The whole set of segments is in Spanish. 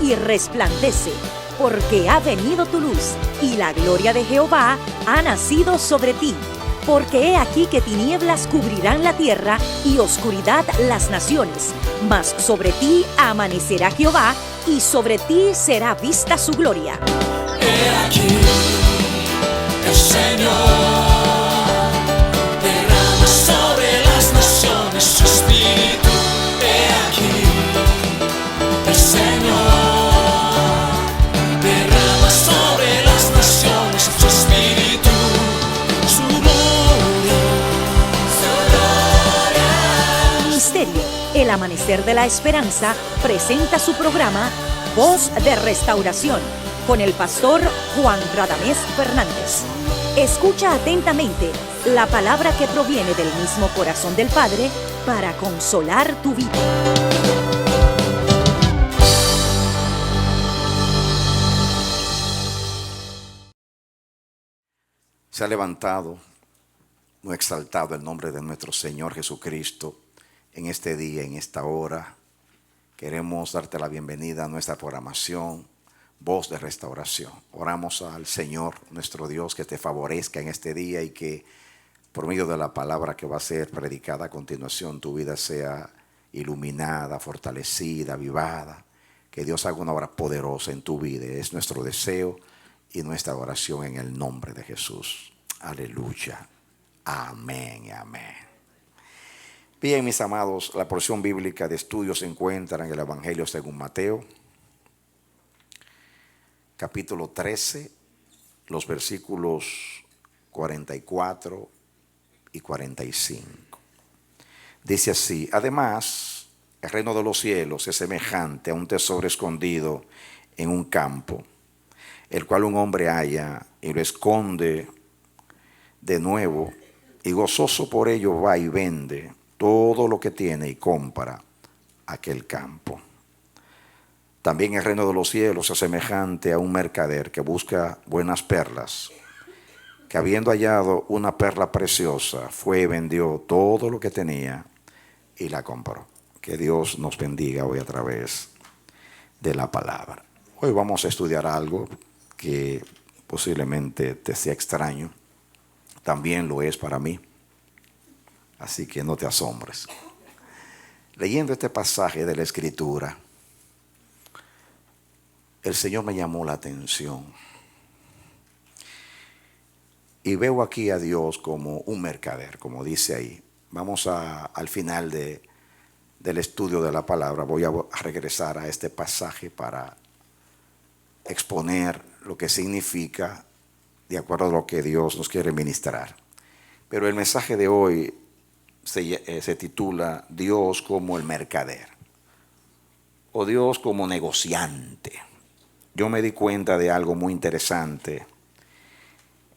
y resplandece, porque ha venido tu luz, y la gloria de Jehová ha nacido sobre ti. Porque he aquí que tinieblas cubrirán la tierra y oscuridad las naciones, mas sobre ti amanecerá Jehová, y sobre ti será vista su gloria. He aquí, el Señor derrama sobre las naciones su espíritu. He aquí, el Señor derrama sobre las naciones su espíritu, su gloria, su gloria. Ministerio El Amanecer de la Esperanza presenta su programa Voz de Restauración con el pastor Juan Radamés Fernández. Escucha atentamente la palabra que proviene del mismo corazón del Padre para consolar tu vida. Se ha levantado, muy exaltado el nombre de nuestro Señor Jesucristo en este día, en esta hora. Queremos darte la bienvenida a nuestra programación Voz de Restauración. Oramos al Señor, nuestro Dios, que te favorezca en este día y que por medio de la palabra que va a ser predicada a continuación, tu vida sea iluminada, fortalecida, avivada. Que Dios haga una obra poderosa en tu vida. Es nuestro deseo y nuestra oración en el nombre de Jesús. Aleluya. Amén y amén. Bien, mis amados, la porción bíblica de estudio se encuentra en el Evangelio según Mateo, capítulo 13, los versículos 44 y 45. Dice así: además, el reino de los cielos es semejante a un tesoro escondido en un campo, el cual un hombre halla y lo esconde de nuevo, y gozoso por ello va y vende todo lo que tiene y compra aquel campo. También el reino de los cielos es semejante a un mercader que busca buenas perlas, que habiendo hallado una perla preciosa, fue y vendió todo lo que tenía y la compró. Que Dios nos bendiga hoy a través de la palabra. Hoy vamos a estudiar algo que posiblemente te sea extraño. También lo es para mí. Así que no te asombres. Leyendo este pasaje de la Escritura, el Señor me llamó la atención. Y veo aquí a Dios como un mercader, como dice ahí. Vamos al final del estudio de la palabra. Voy a regresar a este pasaje para exponer lo que significa de acuerdo a lo que Dios nos quiere ministrar. Pero el mensaje de hoy se titula Dios como el mercader o Dios como negociante. Yo me di cuenta de algo muy interesante.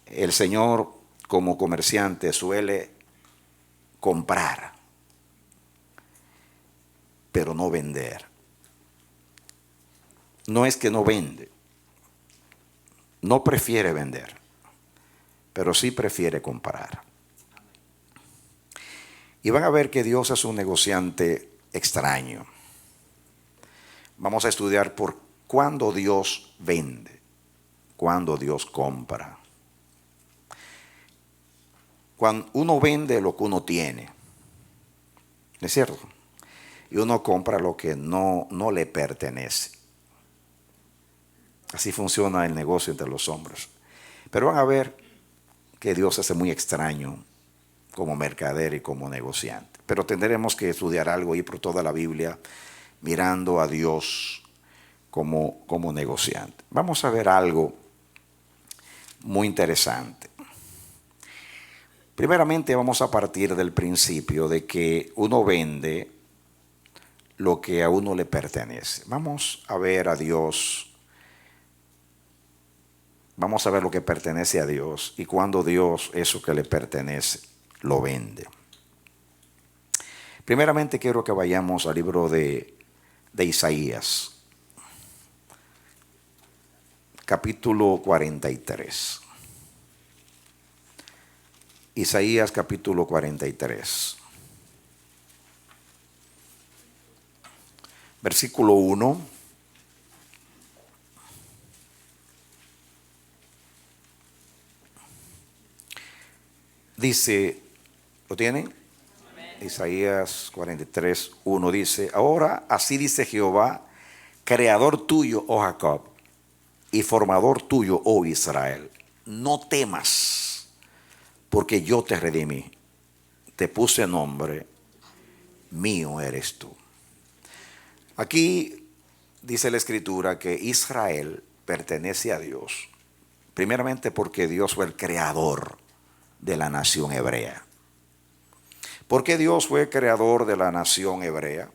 El Señor como comerciante suele comprar, pero no vender. No es que no vende, no prefiere vender, pero sí prefiere comprar. Y van a ver que Dios es un negociante extraño. Vamos a estudiar por cuándo Dios vende, cuándo Dios compra. Cuando uno vende lo que uno tiene, ¿no es cierto? Y uno compra lo que no le pertenece. Así funciona el negocio entre los hombres. Pero van a ver que Dios es muy extraño como mercader y como negociante. Pero tendremos que estudiar algo y por toda la Biblia mirando a Dios como negociante. Vamos a ver algo muy interesante. Primeramente vamos a partir del principio de que uno vende lo que a uno le pertenece. Vamos a ver a Dios. Vamos a ver lo que pertenece a Dios y cuando Dios eso que le pertenece lo vende. Primeramente quiero que vayamos al libro de Isaías, capítulo 43. Isaías capítulo 43. Versículo 1. dice, ¿lo tienen? Isaías 43:1 dice, ahora así dice Jehová, creador tuyo, oh Jacob, y formador tuyo, oh Israel. No temas, porque yo te redimí. Te puse nombre, mío eres tú. Aquí dice la Escritura que Israel pertenece a Dios, primeramente porque Dios fue el creador de la nación hebrea. ¿Por qué Dios fue creador de la nación hebrea?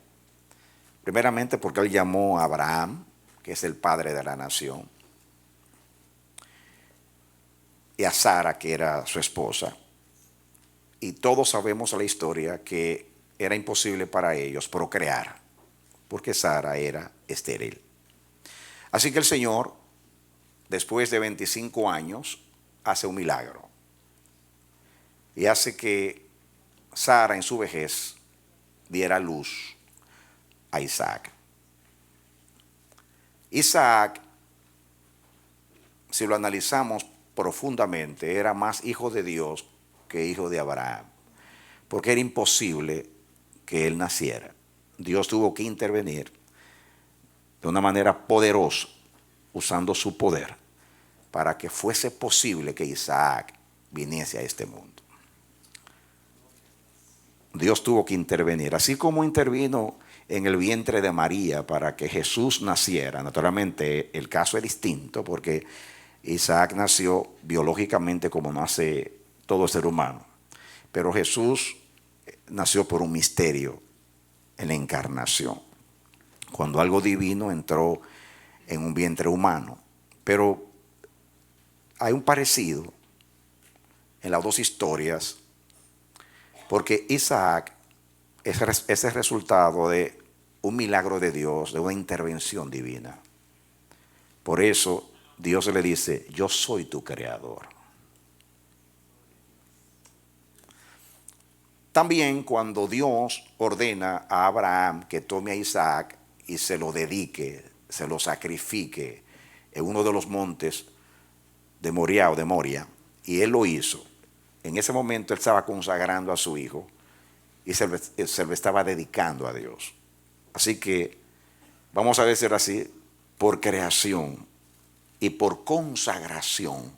Primeramente porque Él llamó a Abraham, que es el padre de la nación, y a Sara, que era su esposa. Y todos sabemos la historia que era imposible para ellos procrear, porque Sara era estéril. Así que el Señor, después de 25 años, hace un milagro. Y hace que Sara en su vejez diera luz a Isaac. Isaac, si lo analizamos profundamente, era más hijo de Dios que hijo de Abraham, porque era imposible que él naciera. Dios tuvo que intervenir de una manera poderosa, usando su poder, para que fuese posible que Isaac viniese a este mundo. Dios tuvo que intervenir, así como intervino en el vientre de María para que Jesús naciera. Naturalmente el caso es distinto porque Isaac nació biológicamente como nace todo ser humano, pero Jesús nació por un misterio en la encarnación, cuando algo divino entró en un vientre humano. Pero hay un parecido en las dos historias, porque Isaac es el resultado de un milagro de Dios, de una intervención divina. Por eso Dios le dice, yo soy tu creador. También cuando Dios ordena a Abraham que tome a Isaac y se lo dedique, se lo sacrifique en uno de los montes de Moriah o de Moria, y él lo hizo, en ese momento él estaba consagrando a su hijo y se lo estaba dedicando a Dios. Así que, vamos a decir así, por creación y por consagración,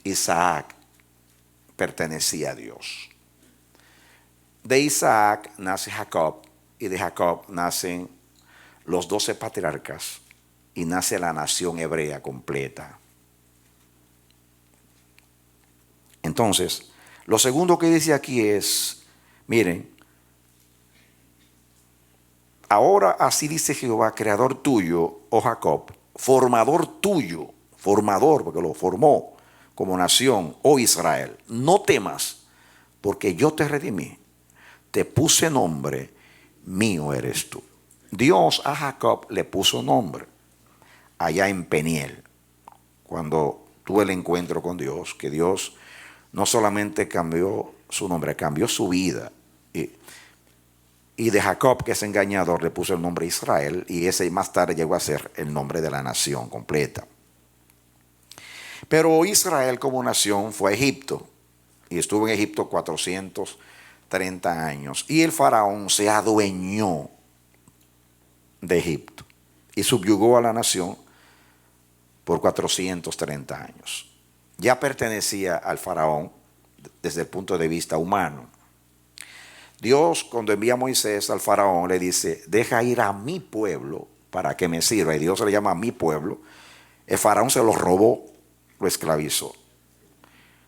Isaac pertenecía a Dios. De Isaac nace Jacob, y de Jacob nacen los 12 patriarcas, y nace la nación hebrea completa. Entonces, lo segundo que dice aquí es, miren, ahora así dice Jehová, creador tuyo, oh Jacob, formador tuyo, formador, porque lo formó como nación, oh Israel, no temas, porque yo te redimí, te puse nombre, mío eres tú. Dios a Jacob le puso nombre allá en Peniel, cuando tuvo el encuentro con Dios, que Dios no solamente cambió su nombre, cambió su vida. Y de Jacob, que es engañador, le puso el nombre Israel, y ese más tarde llegó a ser el nombre de la nación completa. Pero Israel como nación fue a Egipto, y estuvo en Egipto 430 años, y el faraón se adueñó de Egipto y subyugó a la nación por 430 años. Ya pertenecía al faraón desde el punto de vista humano. Dios, cuando envía a Moisés al faraón, le dice, deja ir a mi pueblo para que me sirva. Y Dios le llama a mi pueblo. El faraón se lo robó, lo esclavizó.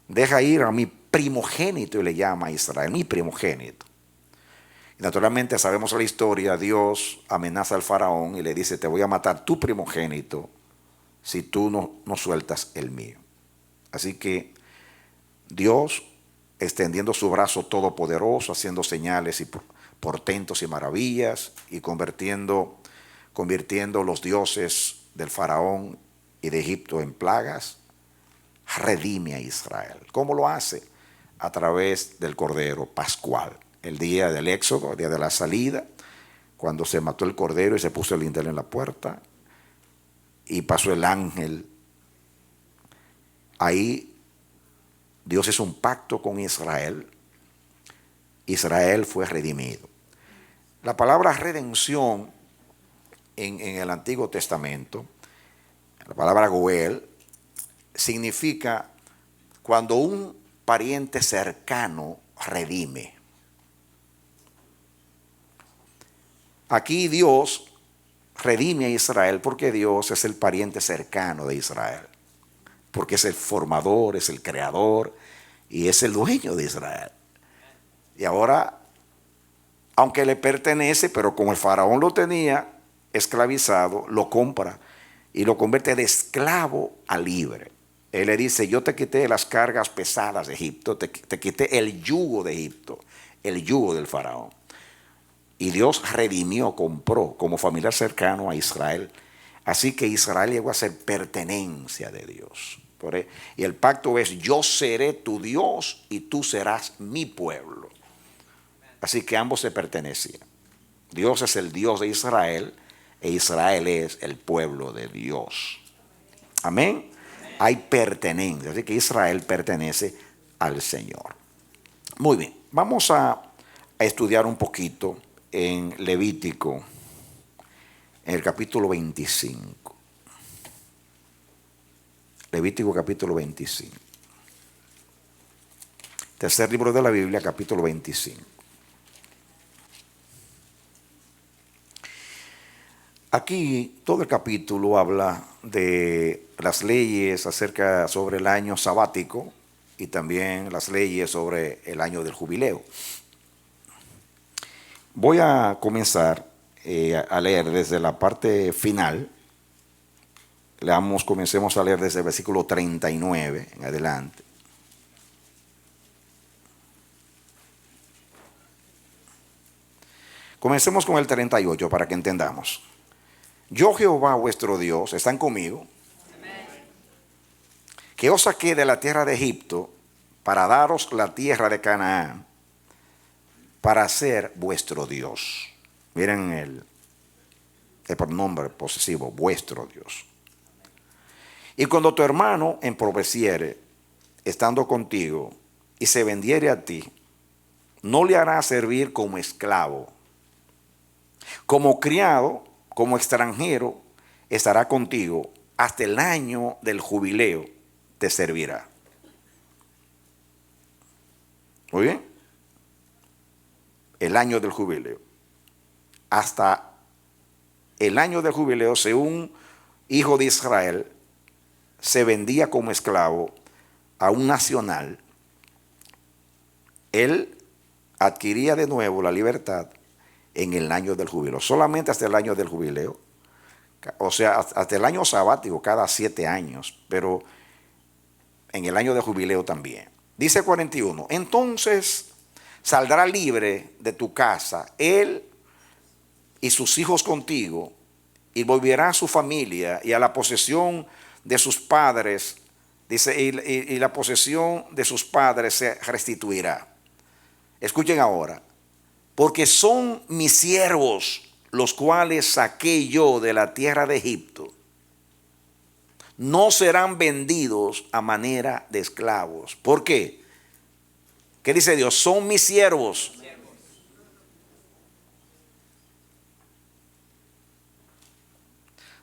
Deja ir a mi primogénito, y le llama a Israel, mi primogénito. Y naturalmente sabemos la historia. Dios amenaza al faraón y le dice, te voy a matar tu primogénito si tú no sueltas el mío. Así que Dios, extendiendo su brazo todopoderoso, haciendo señales y portentos y maravillas, y convirtiendo los dioses del faraón y de Egipto en plagas, redime a Israel. ¿Cómo lo hace? A través del Cordero Pascual. El día del Éxodo, el día de la salida, cuando se mató el Cordero y se puso el lindel en la puerta, y pasó el ángel. Ahí Dios hizo un pacto con Israel. Israel fue redimido. La palabra redención en el Antiguo Testamento, la palabra Goel, significa cuando un pariente cercano redime. Aquí Dios redime a Israel porque Dios es el pariente cercano de Israel, porque es el formador, es el creador y es el dueño de Israel. Y ahora, aunque le pertenece, pero como el faraón lo tenía esclavizado, lo compra y lo convierte de esclavo a libre. Él le dice: yo te quité las cargas pesadas de Egipto, te quité el yugo de Egipto, el yugo del faraón. Y Dios redimió, compró como familiar cercano a Israel. Así que Israel llegó a ser pertenencia de Dios. Y el pacto es: yo seré tu Dios y tú serás mi pueblo. Así que ambos se pertenecían. Dios es el Dios de Israel e Israel es el pueblo de Dios. Amén. Hay pertenencia, así que Israel pertenece al Señor. Muy bien, vamos a estudiar un poquito en Levítico, en el capítulo 25. Levítico capítulo 25. Tercer libro de la Biblia, capítulo 25. Aquí todo el capítulo habla de las leyes sobre el año sabático y también las leyes sobre el año del jubileo. Voy a comenzar a leer desde la parte final. Comencemos a leer desde el versículo 39 en adelante. Comencemos con el 38 para que entendamos. Yo, Jehová vuestro Dios, ¿están conmigo? Amén. Que os saqué de la tierra de Egipto para daros la tierra de Canaán, para ser vuestro Dios. Miren el pronombre posesivo, vuestro Dios. Y cuando tu hermano empobreciere, estando contigo, y se vendiere a ti, no le harás servir como esclavo. Como criado, como extranjero, estará contigo hasta el año del jubileo, te servirá. ¿Muy bien? El año del jubileo. Hasta el año del jubileo, si un hijo de Israel se vendía como esclavo a un nacional, él adquiría de nuevo la libertad en el año del jubileo, solamente hasta el año del jubileo, o sea, hasta el año sabático, cada 7 años, pero en el año de jubileo también. Dice 41, entonces saldrá libre de tu casa, él y sus hijos contigo, y volverá a su familia y a la posesión de sus padres, dice, y la posesión de sus padres se restituirá. Escuchen ahora. Porque son mis siervos, los cuales saqué yo de la tierra de Egipto. No serán vendidos a manera de esclavos. ¿Por qué? ¿Qué dice Dios? Son mis siervos.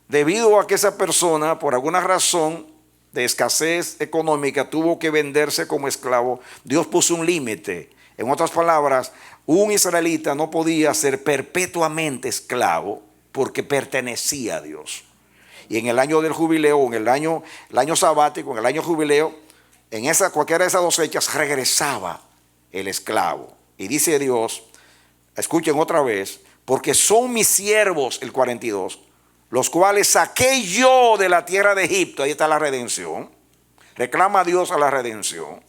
Debido a que esa persona, por alguna razón de escasez económica, tuvo que venderse como esclavo, Dios puso un límite. En otras palabras, un israelita no podía ser perpetuamente esclavo porque pertenecía a Dios. Y en el año del jubileo, en el año sabático, en el año jubileo, cualquiera de esas dos fechas regresaba el esclavo. Y dice Dios, escuchen otra vez, porque son mis siervos, el 42, los cuales saqué yo de la tierra de Egipto. Ahí está la redención. Reclama a Dios a la redención.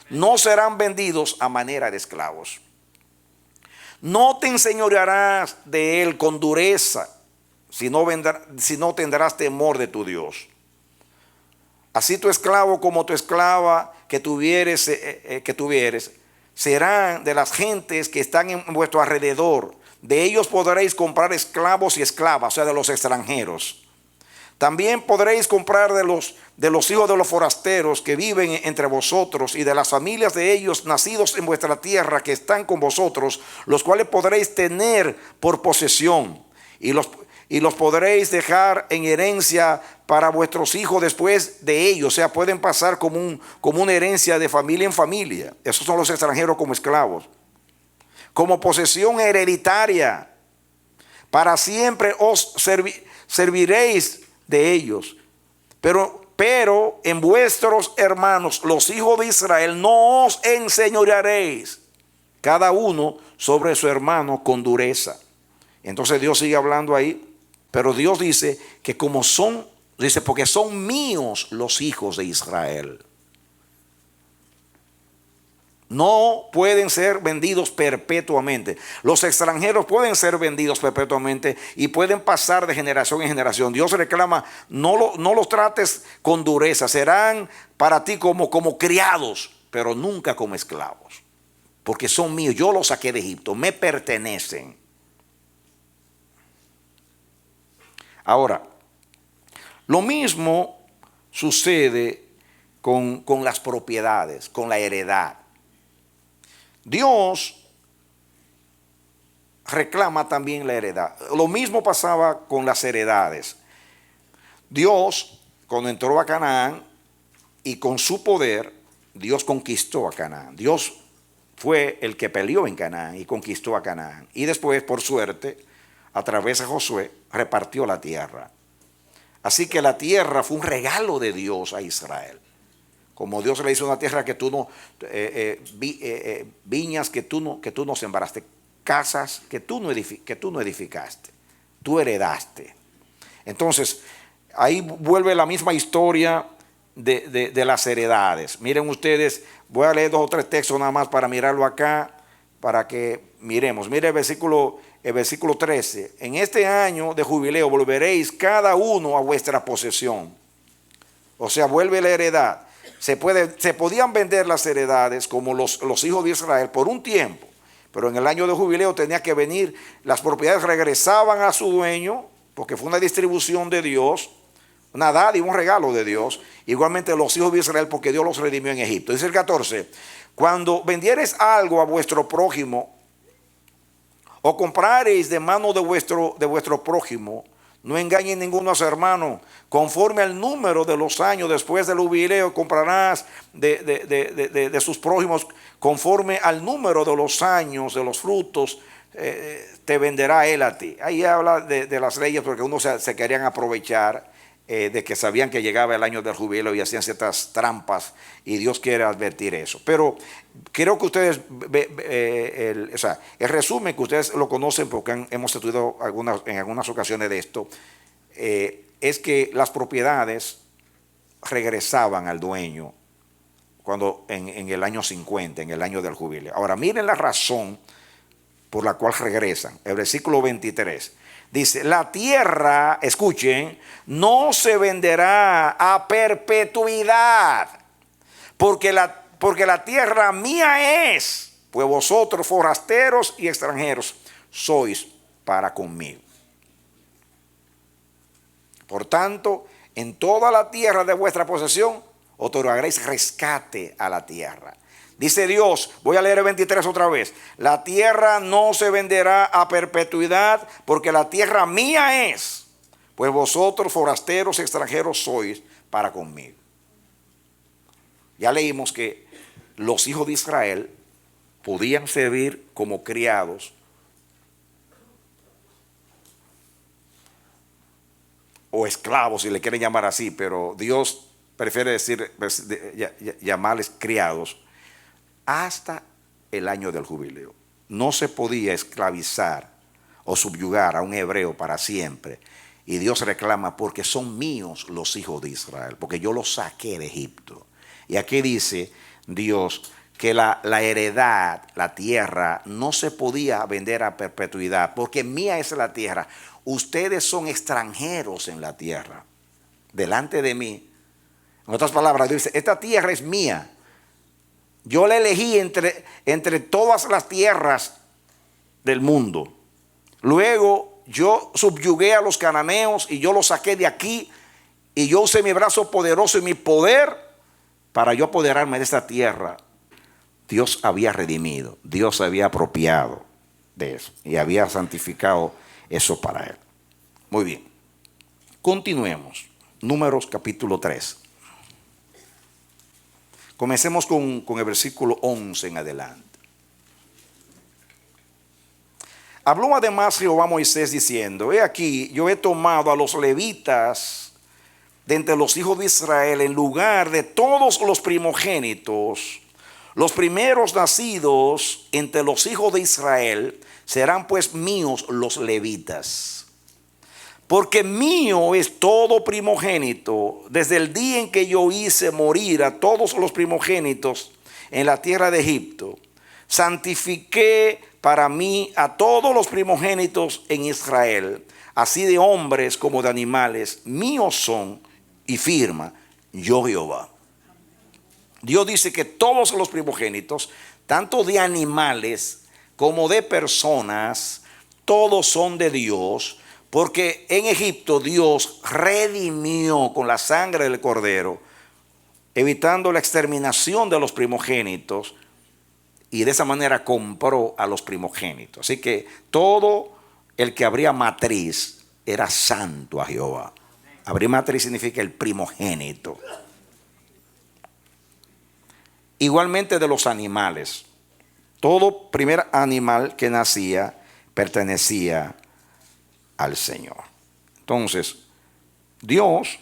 No serán vendidos a manera de esclavos. No te enseñorearás de él con dureza, si no tendrás temor de tu Dios. Así tu esclavo como tu esclava que tuvieres, serán de las gentes que están en vuestro alrededor. De ellos podréis comprar esclavos y esclavas, o sea, de los extranjeros. También podréis comprar de los hijos de los forasteros que viven entre vosotros y de las familias de ellos nacidos en vuestra tierra que están con vosotros, los cuales podréis tener por posesión y los podréis dejar en herencia para vuestros hijos después de ellos. O sea, pueden pasar como una herencia de familia en familia. Esos son los extranjeros como esclavos. Como posesión hereditaria. Para siempre os serviréis de ellos. Pero en vuestros hermanos, los hijos de Israel, no os enseñorearéis, cada uno sobre su hermano con dureza. Entonces Dios sigue hablando ahí. Pero Dios dice que porque son míos los hijos de Israel. No pueden ser vendidos perpetuamente. Los extranjeros pueden ser vendidos perpetuamente y pueden pasar de generación en generación. Dios reclama, no los trates con dureza. Serán para ti como criados, pero nunca como esclavos. Porque son míos, yo los saqué de Egipto, me pertenecen. Ahora, lo mismo sucede con las propiedades, con la heredad. Dios reclama también la heredad. Lo mismo pasaba con las heredades. Dios, cuando entró a Canaán y con su poder, Dios conquistó a Canaán. Dios fue el que peleó en Canaán y conquistó a Canaán. Y después, por suerte, a través de Josué, repartió la tierra. Así que la tierra fue un regalo de Dios a Israel. Como Dios le hizo una tierra que tú no, viñas que tú no sembraste, casas que tú no edificaste, tú heredaste. Entonces, ahí vuelve la misma historia de las heredades. Miren ustedes, voy a leer 2 o 3 textos nada más para mirarlo acá, para que miremos. Mire el versículo 13. En este año de jubileo volveréis cada uno a vuestra posesión. O sea, vuelve la heredad. Se podían vender las heredades como los hijos de Israel por un tiempo, pero en el año de jubileo tenía que venir, las propiedades regresaban a su dueño, porque fue una distribución de Dios, una dádiva, un regalo de Dios. Igualmente los hijos de Israel, porque Dios los redimió en Egipto. Dice el 14, cuando vendiereis algo a vuestro prójimo, o comprareis de mano de vuestro prójimo, no engañen ninguno a su hermano. Conforme al número de los años después del jubileo, comprarás de sus prójimos. Conforme al número de los años de los frutos, te venderá él a ti. Ahí habla de las leyes, porque unos se querían aprovechar de que sabían que llegaba el año del jubileo y hacían ciertas trampas, y Dios quiere advertir eso. Pero creo que ustedes, el resumen que ustedes lo conocen porque hemos estudiado en algunas ocasiones de esto, es que las propiedades regresaban al dueño cuando en el año 50, en el año del jubileo. Ahora miren la razón por la cual regresan. El versículo 23 dice, la tierra, escuchen, no se venderá a perpetuidad, porque la tierra mía es, pues vosotros forasteros y extranjeros sois para conmigo. Por tanto, en toda la tierra de vuestra posesión otorgaréis rescate a la tierra. Dice Dios, voy a leer el 23 otra vez, la tierra no se venderá a perpetuidad, porque la tierra mía es, pues vosotros forasteros y extranjeros sois para conmigo. Ya leímos que los hijos de Israel podían servir como criados o esclavos, si le quieren llamar así, pero Dios prefiere llamarles criados hasta el año del jubileo. No se podía esclavizar o subyugar a un hebreo para siempre. Y Dios reclama, porque son míos los hijos de Israel, porque yo los saqué de Egipto. Y aquí dice Dios que la heredad, la tierra, no se podía vender a perpetuidad, porque mía es la tierra. Ustedes son extranjeros en la tierra, delante de mí. En otras palabras, Dios dice, esta tierra es mía. Yo la elegí entre todas las tierras del mundo. Luego yo subyugué a los cananeos y yo los saqué de aquí y yo usé mi brazo poderoso y mi poder para yo apoderarme de esta tierra. Dios había redimido, Dios había apropiado de eso y había santificado eso para él. Muy bien, continuemos. Números capítulo 3. Comencemos con el versículo 11 en adelante. Habló además Jehová a Moisés diciendo: he aquí, yo he tomado a los levitas de entre los hijos de Israel en lugar de todos los primogénitos. Los primeros nacidos entre los hijos de Israel serán pues míos los levitas. Porque mío es todo primogénito, desde el día en que yo hice morir a todos los primogénitos en la tierra de Egipto. Santifiqué para mí a todos los primogénitos en Israel, así de hombres como de animales, míos son, y firma yo Jehová. Dios dice que todos los primogénitos, tanto de animales como de personas, todos son de Dios, porque en Egipto Dios redimió con la sangre del cordero, evitando la exterminación de los primogénitos, y de esa manera compró a los primogénitos. Así que todo el que abría matriz era santo a Jehová. Abrir matriz significa el primogénito. Igualmente de los animales. Todo primer animal que nacía pertenecía al Señor. Entonces, Dios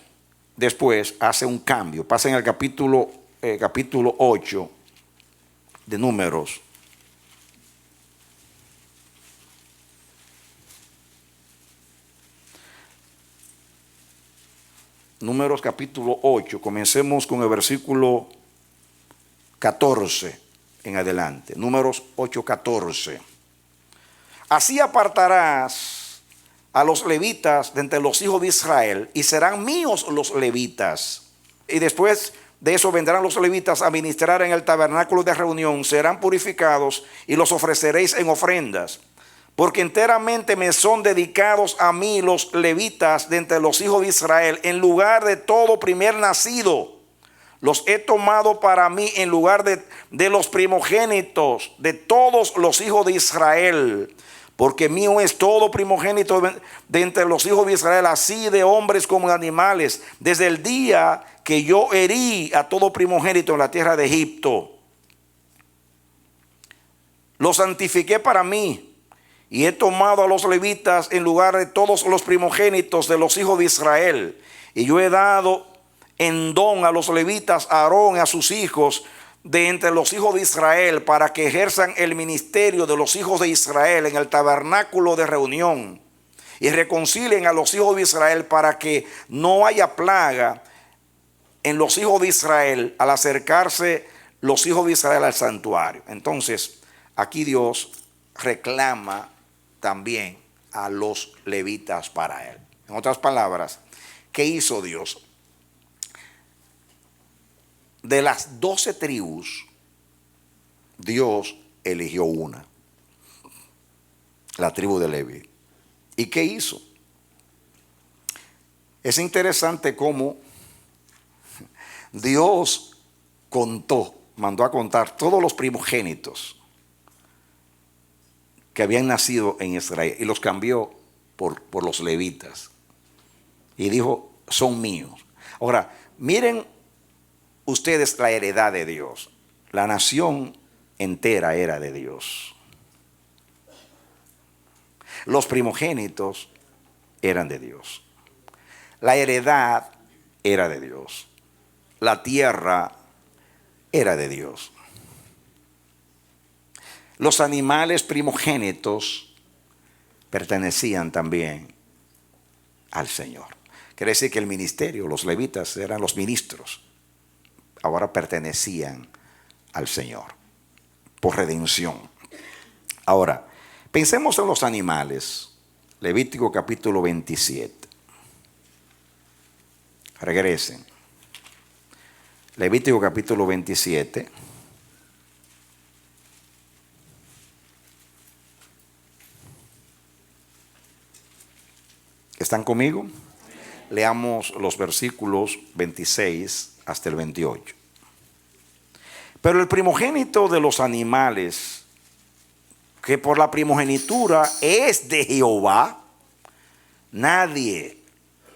después hace un cambio. Pasa en el capítulo 8 de Números. Números capítulo 8. Comencemos con el versículo 14 en adelante. Números 8:14. Así apartarás a los levitas de entre los hijos de Israel, y serán míos los levitas. Y después de eso vendrán los levitas a ministrar en el tabernáculo de reunión, serán purificados y los ofreceréis en ofrendas. Porque enteramente me son dedicados a mí los levitas de entre los hijos de Israel, en lugar de todo primer nacido. Los he tomado para mí en lugar de los primogénitos de todos los hijos de Israel. Porque mío es todo primogénito de entre los hijos de Israel, así de hombres como de animales, desde el día que yo herí a todo primogénito en la tierra de Egipto. Los santifiqué para mí, y he tomado a los levitas en lugar de todos los primogénitos de los hijos de Israel. Y yo he dado en don a los levitas a Aarón y a sus hijos de entre los hijos de Israel, para que ejerzan el ministerio de los hijos de Israel en el tabernáculo de reunión, y reconcilien a los hijos de Israel, para que no haya plaga en los hijos de Israel al acercarse los hijos de Israel al santuario. Entonces, aquí Dios reclama también a los levitas para él. En otras palabras, ¿qué hizo Dios? De las 12 tribus, Dios eligió una, la tribu de Leví. ¿Y qué hizo? Es interesante cómo Dios mandó a contar todos los primogénitos que habían nacido en Israel, y los cambió por los levitas. Y dijo, son míos. Ahora, miren ustedes la heredad de Dios. La nación entera era de Dios. Los primogénitos eran de Dios. La heredad era de Dios. La tierra era de Dios. Los animales primogénitos pertenecían también al Señor. Quiere decir que el ministerio, los levitas eran los ministros, ahora pertenecían al Señor por redención. Ahora, pensemos en los animales. Levítico capítulo 27. Regresen. Levítico capítulo 27. ¿Están conmigo? leamos los versículos 26 hasta el 28. Pero el primogénito de los animales, que por la primogenitura es de Jehová, nadie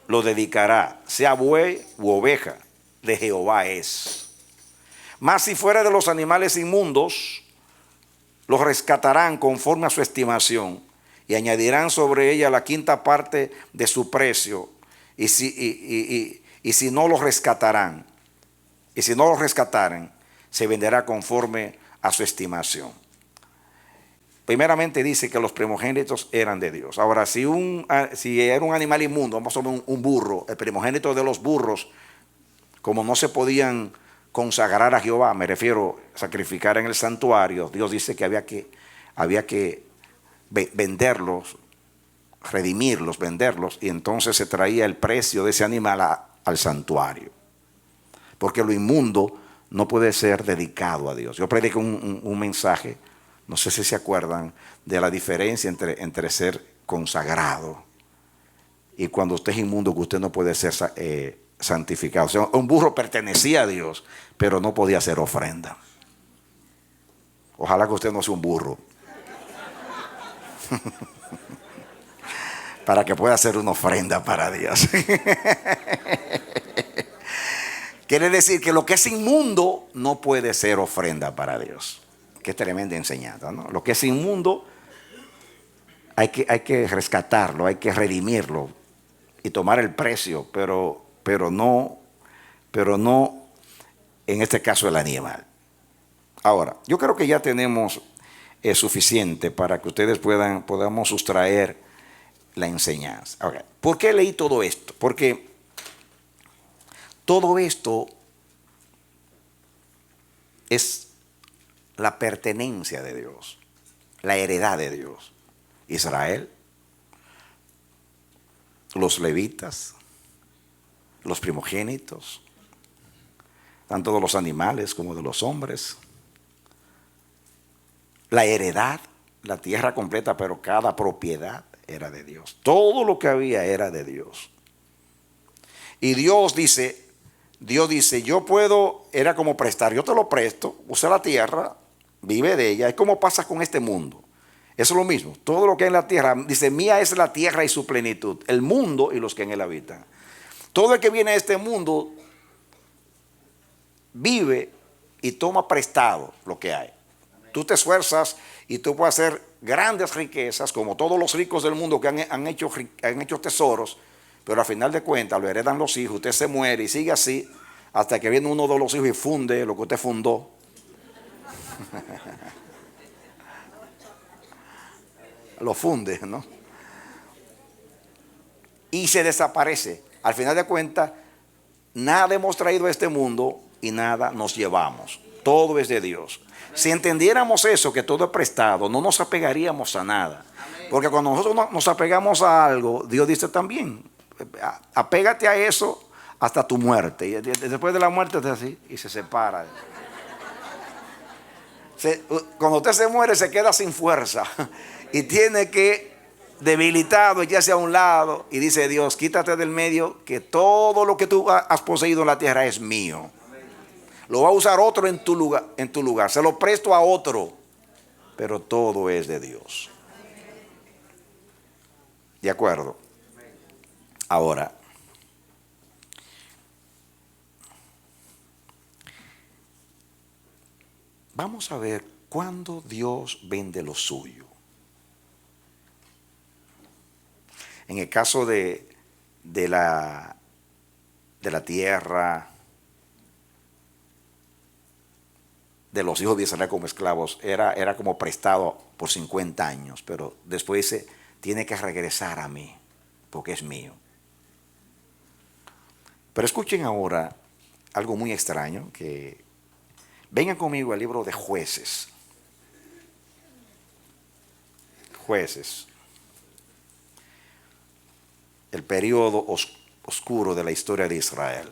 lo dedicará, sea buey u oveja, de Jehová es. Mas si fuera de los animales inmundos, los rescatarán conforme a su estimación y añadirán sobre ella la quinta parte de su precio. Y si no los rescatarán, y si no los rescataren, se venderá conforme a su estimación. Primeramente dice que los primogénitos eran de Dios. Ahora, si era un animal inmundo, vamos a ver un burro, el primogénito de los burros, como no se podían consagrar a Jehová, me refiero a sacrificar en el santuario, Dios dice que había que venderlos, redimirlos, venderlos, y entonces se traía el precio de ese animal al santuario. Porque lo inmundo no puede ser dedicado a Dios. Yo prediqué un mensaje, no sé si se acuerdan, de la diferencia entre ser consagrado y cuando usted es inmundo, que usted no puede ser santificado. O sea, un burro pertenecía a Dios, pero no podía hacer ofrenda. Ojalá que usted no sea un burro para que pueda hacer una ofrenda para Dios. Quiere decir que lo que es inmundo no puede ser ofrenda para Dios. Qué tremenda enseñanza, ¿no? Lo que es inmundo hay que rescatarlo, hay que redimirlo y tomar el precio, pero no en este caso el animal. Ahora, yo creo que ya tenemos suficiente para que ustedes podamos sustraer la enseñanza. Okay. ¿Por qué leí todo esto? Porque todo esto es la pertenencia de Dios, la heredad de Dios. Israel, los levitas, los primogénitos, tanto de los animales como de los hombres. La heredad, la tierra completa, pero cada propiedad era de Dios. Todo lo que había era de Dios. Y Dios dice, yo puedo, era como prestar, yo te lo presto, usa la tierra, vive de ella. Es como pasa con este mundo. Eso es lo mismo. Todo lo que hay en la tierra, dice, mía es la tierra y su plenitud, el mundo y los que en él habitan. Todo el que viene a este mundo vive y toma prestado lo que hay. Tú te esfuerzas y tú puedes hacer grandes riquezas, como todos los ricos del mundo que han hecho tesoros, pero al final de cuentas lo heredan los hijos, usted se muere y sigue así hasta que viene uno de los hijos y funde lo que usted fundó. Lo funde, ¿no? Y se desaparece. Al final de cuentas, nada hemos traído a este mundo y nada nos llevamos. Todo es de Dios. Si entendiéramos eso, que todo es prestado, no nos apegaríamos a nada. Porque cuando nosotros nos apegamos a algo, Dios dice también, apégate a eso hasta tu muerte. Y después de la muerte es así y se separa. Cuando usted se muere se queda sin fuerza y tiene que, debilitado, echarse a un lado, y dice Dios, quítate del medio, que todo lo que tú has poseído en la tierra es mío. Lo va a usar otro en tu lugar, se lo presto a otro, pero todo es de Dios. ¿De acuerdo? Ahora, vamos a ver cuándo Dios vende lo suyo. En el caso de la tierra, de los hijos de Israel como esclavos, era como prestado por 50 años, pero después dice, tiene que regresar a mí, porque es mío. Pero escuchen ahora algo muy extraño, que vengan conmigo al libro de Jueces. Jueces. El periodo oscuro de la historia de Israel,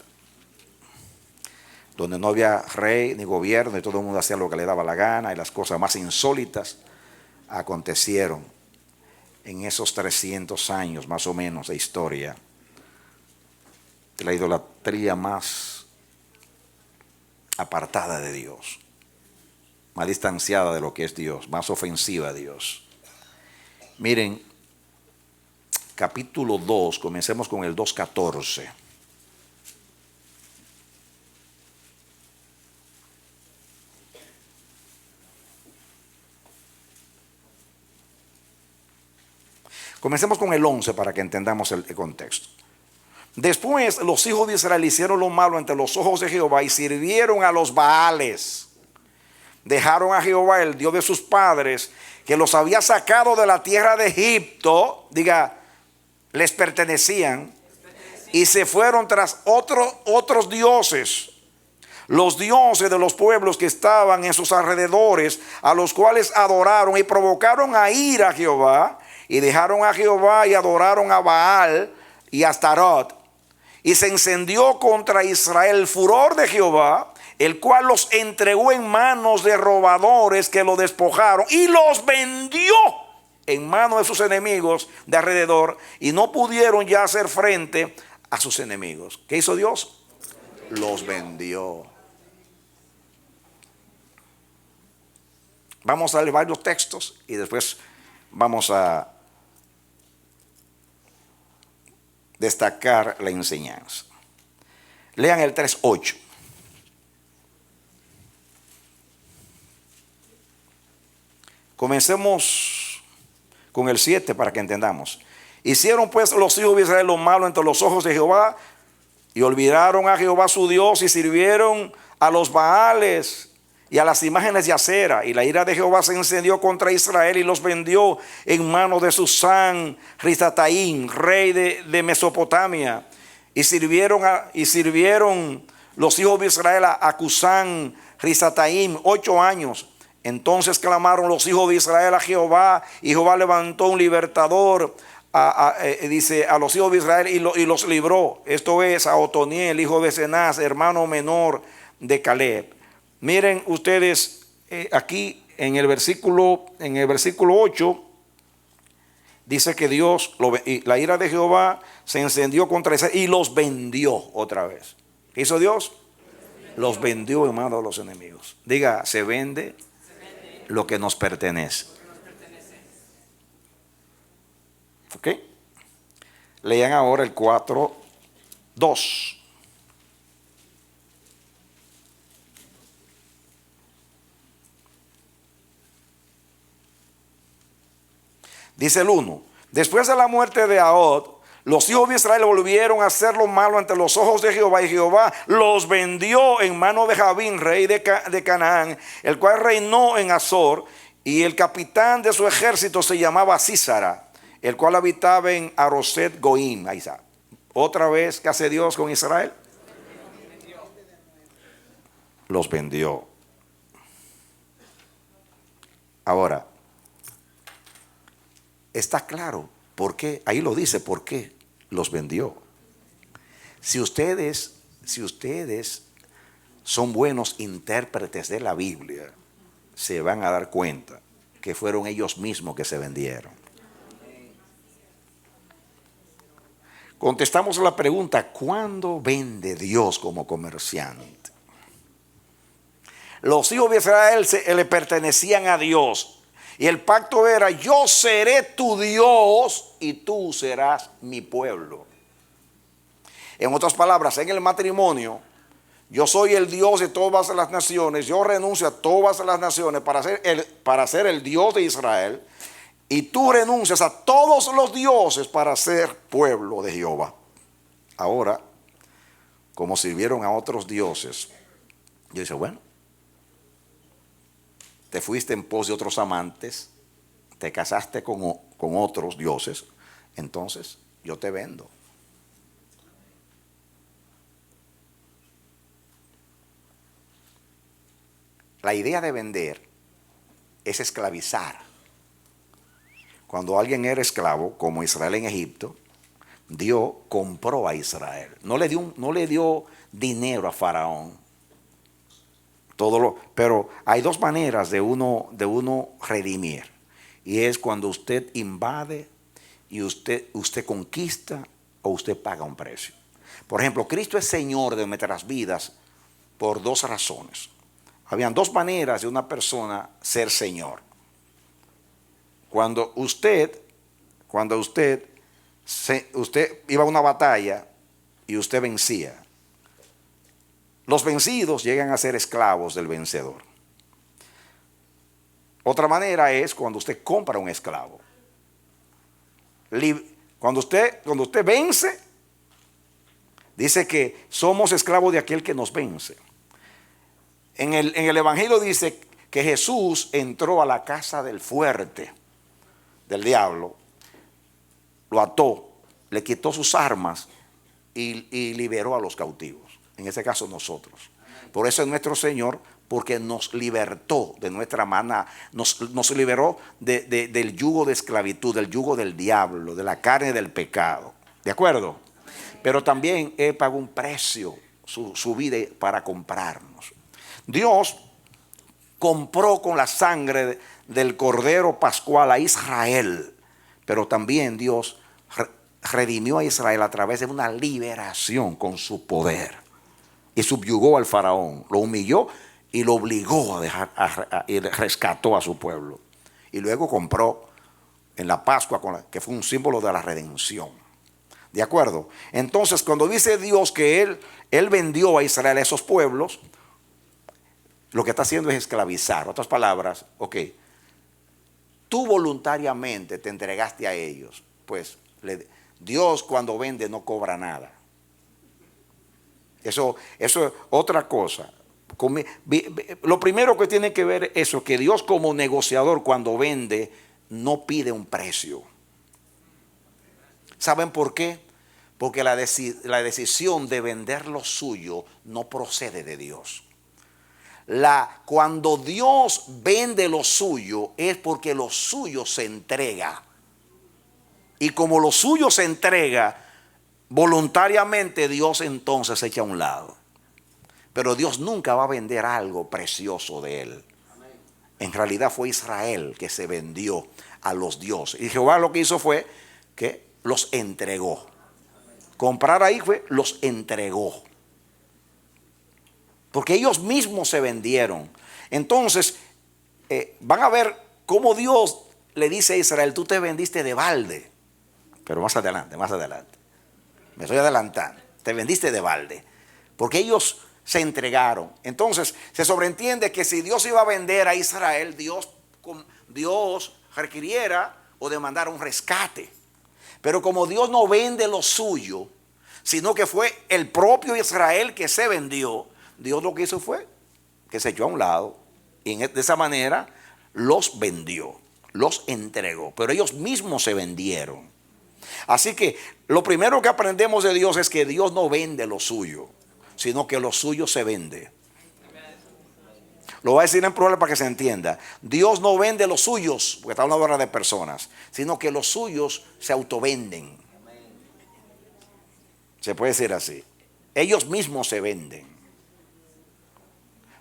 donde no había rey ni gobierno y todo el mundo hacía lo que le daba la gana, y las cosas más insólitas acontecieron en esos 300 años más o menos de historia la idolatría más apartada de Dios, más distanciada de lo que es Dios, más ofensiva a Dios. Miren, capítulo 2, comencemos con el 2:14. Comencemos con el 11 para que entendamos el contexto. Después los hijos de Israel hicieron lo malo ante los ojos de Jehová y sirvieron a los Baales. Dejaron a Jehová, el Dios de sus padres, que los había sacado de la tierra de Egipto, diga, les pertenecían, y se fueron tras otros dioses, los dioses de los pueblos que estaban en sus alrededores, a los cuales adoraron y provocaron a ira a Jehová, y dejaron a Jehová y adoraron a Baal y a Astarot. Y se encendió contra Israel el furor de Jehová, el cual los entregó en manos de robadores que lo despojaron y los vendió en manos de sus enemigos de alrededor, y no pudieron ya hacer frente a sus enemigos. ¿Qué hizo Dios? Los vendió. Vamos a leer varios textos y después vamos a destacar la enseñanza. Lean el 3:8. Comencemos con el 7 para que entendamos. Hicieron pues los hijos de Israel lo malo ante los ojos de Jehová, y olvidaron a Jehová su Dios, y sirvieron a los Baales y a las imágenes de acera. Y la ira de Jehová se encendió contra Israel y los vendió en manos de Susán Risataim, rey de Mesopotamia. Y sirvieron los hijos de Israel a Cusán Risataim 8 años. Entonces clamaron los hijos de Israel a Jehová, y Jehová levantó un libertador dice a los hijos de Israel y los libró. Esto es a Otoniel, hijo de Cenaz, hermano menor de Caleb. Miren ustedes aquí en el versículo 8 dice que la ira de Jehová se encendió contra Israel y los vendió otra vez. ¿Qué hizo Dios? Los vendió en manos de los enemigos. Diga, se vende lo que nos pertenece. ¿Ok? Lean ahora el 4:2. Dice el 1. Después de la muerte de Ahod, los hijos de Israel volvieron a hacer lo malo ante los ojos de Jehová, y Jehová los vendió en mano de Jabín, rey de Canaán, el cual reinó en Azor, y el capitán de su ejército se llamaba Sísara, el cual habitaba en Aroset Goim. Ahí está. Otra vez, ¿qué hace Dios con Israel? Los vendió. Ahora, está claro por qué, ahí lo dice, por qué los vendió. Si ustedes son buenos intérpretes de la Biblia, se van a dar cuenta que fueron ellos mismos que se vendieron. Contestamos la pregunta: ¿cuándo vende Dios como comerciante? Los hijos de Israel le pertenecían a Dios. Y el pacto era: yo seré tu Dios y tú serás mi pueblo. En otras palabras, en el matrimonio, yo soy el Dios de todas las naciones. Yo renuncio a todas las naciones para ser el Dios de Israel. Y tú renuncias a todos los dioses para ser pueblo de Jehová. Ahora, como sirvieron a otros dioses, yo dice, bueno, te fuiste en pos de otros amantes, te casaste con otros dioses, entonces yo te vendo. La idea de vender es esclavizar. Cuando alguien era esclavo, como Israel en Egipto, Dios compró a Israel. No le dio dinero a Faraón. Pero hay dos maneras de uno redimir. Y es cuando usted invade y usted conquista, o usted paga un precio. Por ejemplo, Cristo es Señor de nuestras vidas por dos razones. Habían dos maneras de una persona ser Señor. Cuando usted iba a una batalla y usted vencía, los vencidos llegan a ser esclavos del vencedor. Otra manera es cuando usted compra un esclavo. Cuando usted vence, dice que somos esclavos de aquel que nos vence. En el Evangelio dice que Jesús entró a la casa del fuerte, del diablo, lo ató, le quitó sus armas y liberó a los cautivos. En ese caso nosotros. Por eso es nuestro Señor, porque nos libertó de nuestra mano, nos liberó del yugo de esclavitud, del yugo del diablo, de la carne del pecado. ¿De acuerdo? Pero también Él pagó un precio, su vida para comprarnos. Dios compró con la sangre del Cordero Pascual a Israel, pero también Dios redimió a Israel a través de una liberación con su poder. Y subyugó al faraón, lo humilló y lo obligó y rescató a su pueblo. Y luego compró en la Pascua, que fue un símbolo de la redención. ¿De acuerdo? Entonces, cuando dice Dios que Él vendió a Israel a esos pueblos, lo que está haciendo es esclavizar. Otras palabras, ok, tú voluntariamente te entregaste a ellos. Pues Dios cuando vende no cobra nada. Eso es otra cosa. Lo primero que tiene que ver es eso, que Dios como negociador cuando vende no pide un precio. ¿Saben por qué? Porque la decisión de vender lo suyo no procede de Dios. Cuando Dios vende lo suyo es porque lo suyo se entrega. Y como lo suyo se entrega, voluntariamente Dios entonces se echa a un lado. Pero Dios nunca va a vender algo precioso de Él. En realidad fue Israel que se vendió a los dioses. Y Jehová lo que hizo fue que los entregó. Comprar ahí fue, los entregó. Porque ellos mismos se vendieron. Entonces, van a ver cómo Dios le dice a Israel, tú te vendiste de balde. Pero más adelante. Me estoy adelantando. Te vendiste de balde. Porque ellos se entregaron. Entonces, se sobreentiende que si Dios iba a vender a Israel, Dios requiriera o demandara un rescate. Pero como Dios no vende lo suyo, sino que fue el propio Israel que se vendió, Dios lo que hizo fue que se echó a un lado y de esa manera los vendió, los entregó. Pero ellos mismos se vendieron. Así que lo primero que aprendemos de Dios es que Dios no vende lo suyo, sino que lo suyo se vende. Lo voy a decir en plural para que se entienda. Dios no vende los suyos, porque está hablando ahora de personas, sino que los suyos se autovenden. Se puede decir así. Ellos mismos se venden.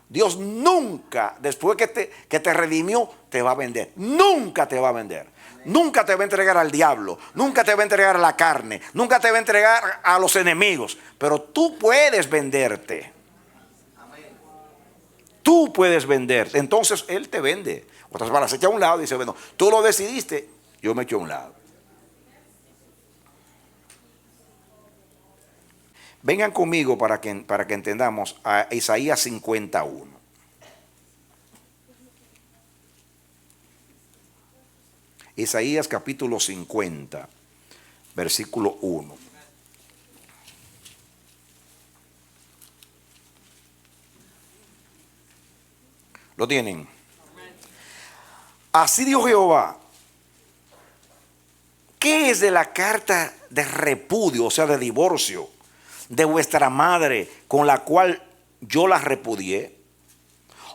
Dios nunca, después que te redimió, te va a vender. Nunca te va a vender. Nunca te va a entregar al diablo. Nunca te va a entregar a la carne. Nunca te va a entregar a los enemigos. Pero tú puedes venderte. Tú puedes venderte. Entonces Él te vende. Otras palabras, se echa a un lado y dice, bueno, tú lo decidiste, yo me echo a un lado. Vengan conmigo para que entendamos a Isaías 51. Isaías capítulo 50, versículo 1. ¿Lo tienen? Así dijo Jehová. ¿Qué es de la carta de repudio, o sea, de divorcio, de vuestra madre con la cual yo la repudié?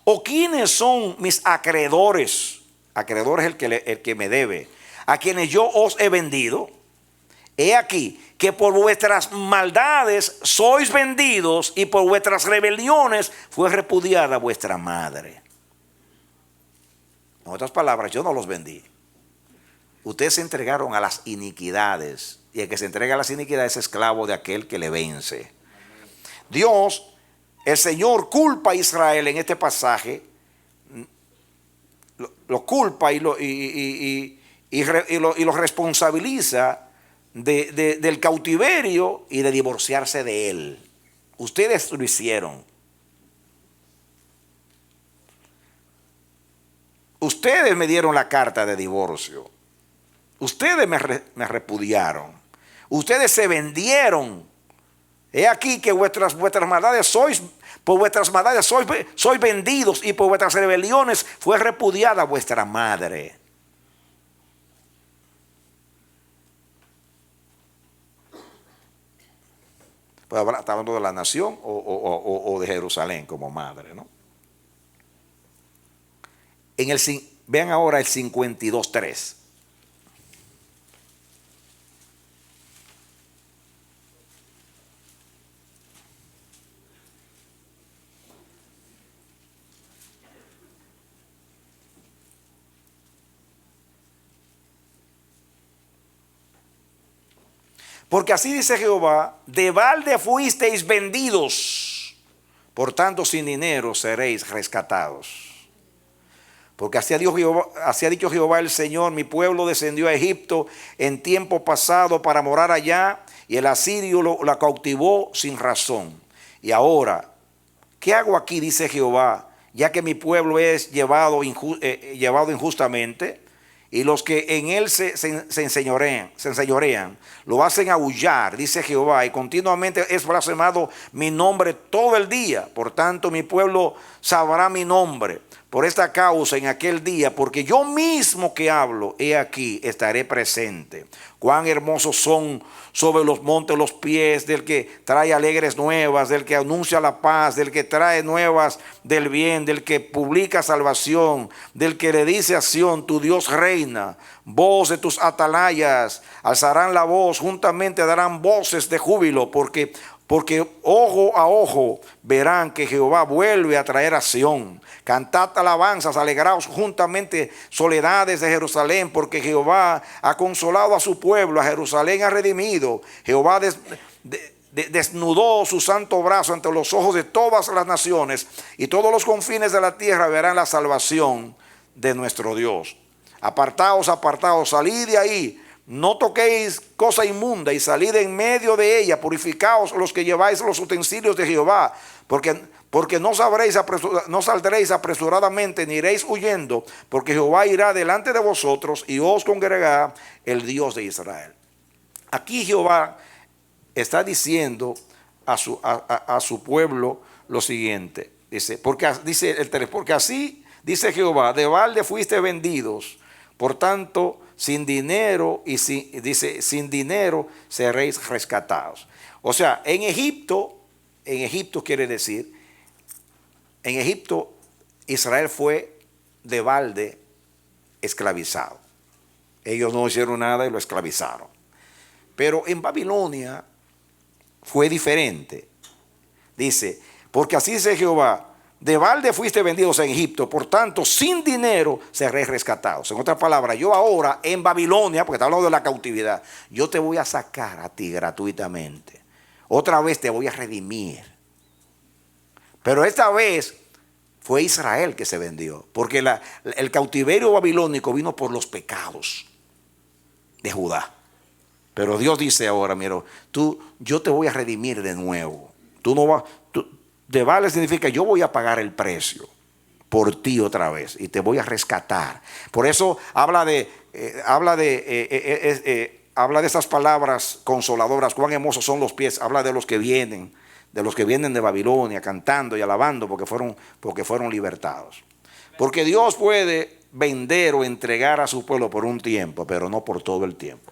¿O quiénes son mis acreedores? Acreedor es el que me debe, a quienes yo os he vendido. He aquí que por vuestras maldades sois vendidos y por vuestras rebeliones fue repudiada vuestra madre. En otras palabras, yo no los vendí. ustedes se entregaron a las iniquidades, y el que se entrega a las iniquidades es esclavo de aquel que le vence. Dios, el Señor, culpa a Israel en este pasaje, lo culpa y lo responsabiliza del cautiverio y de divorciarse de él. Ustedes lo hicieron. Ustedes me dieron la carta de divorcio. Ustedes me repudiaron. Ustedes se vendieron. He aquí que vuestras maldades por vuestras maldades sois vendidos, y por vuestras rebeliones fue repudiada vuestra madre. Pues está hablando de la nación o de Jerusalén como madre, ¿no? Vean ahora el 52:3. Porque así dice Jehová: de balde fuisteis vendidos, por tanto sin dinero seréis rescatados. Porque así ha dicho Jehová el Señor: mi pueblo descendió a Egipto en tiempo pasado para morar allá, y el asirio la cautivó sin razón. Y ahora, ¿qué hago aquí? Dice Jehová, ya que mi pueblo es llevado injustamente, y los que en él se enseñorean, lo hacen aullar, dice Jehová, y continuamente es blasfemado mi nombre todo el día. Por tanto, mi pueblo sabrá mi nombre por esta causa en aquel día, porque yo mismo que hablo, he aquí, estaré presente. Cuán hermosos son sobre los montes los pies del que trae alegres nuevas, del que anuncia la paz, del que trae nuevas del bien, del que publica salvación, del que le dice a Sión: tu Dios reina. Voz de tus atalayas alzarán la voz, juntamente darán voces de júbilo, porque ojo a ojo verán que Jehová vuelve a traer a Sión. Cantad alabanzas, alegraos juntamente, soledades de Jerusalén, porque Jehová ha consolado a su pueblo, a Jerusalén ha redimido. Jehová desnudó su santo brazo ante los ojos de todas las naciones, y todos los confines de la tierra verán la salvación de nuestro Dios. Apartaos, apartaos, salid de ahí. No toquéis cosa inmunda, y salid en medio de ella. Purificaos los que lleváis los utensilios de Jehová, porque no saldréis apresuradamente, ni iréis huyendo, porque Jehová irá delante de vosotros y os congregará el Dios de Israel. Aquí Jehová está diciendo a su pueblo lo siguiente. Porque así dice Jehová: de balde fuiste vendidos, por tanto sin dinero sin dinero seréis rescatados. O sea, en Egipto quiere decir, en Egipto Israel fue de balde esclavizado. Ellos no hicieron nada y lo esclavizaron. Pero en Babilonia fue diferente. Dice: porque así dice Jehová: de balde fuiste vendidos en Egipto, por tanto sin dinero seréis rescatados. En otras palabras, yo ahora en Babilonia, porque está hablando de la cautividad, yo te voy a sacar a ti gratuitamente. Otra vez te voy a redimir. Pero esta vez fue Israel que se vendió, porque el cautiverio babilónico vino por los pecados de Judá. Pero Dios dice ahora: mira, yo te voy a redimir de nuevo. De vale significa yo voy a pagar el precio por ti otra vez y te voy a rescatar. Por eso habla de esas palabras consoladoras. Cuán hermosos son los pies. Habla de los que vienen de Babilonia cantando y alabando porque fueron libertados. Porque Dios puede vender o entregar a su pueblo por un tiempo, pero no por todo el tiempo.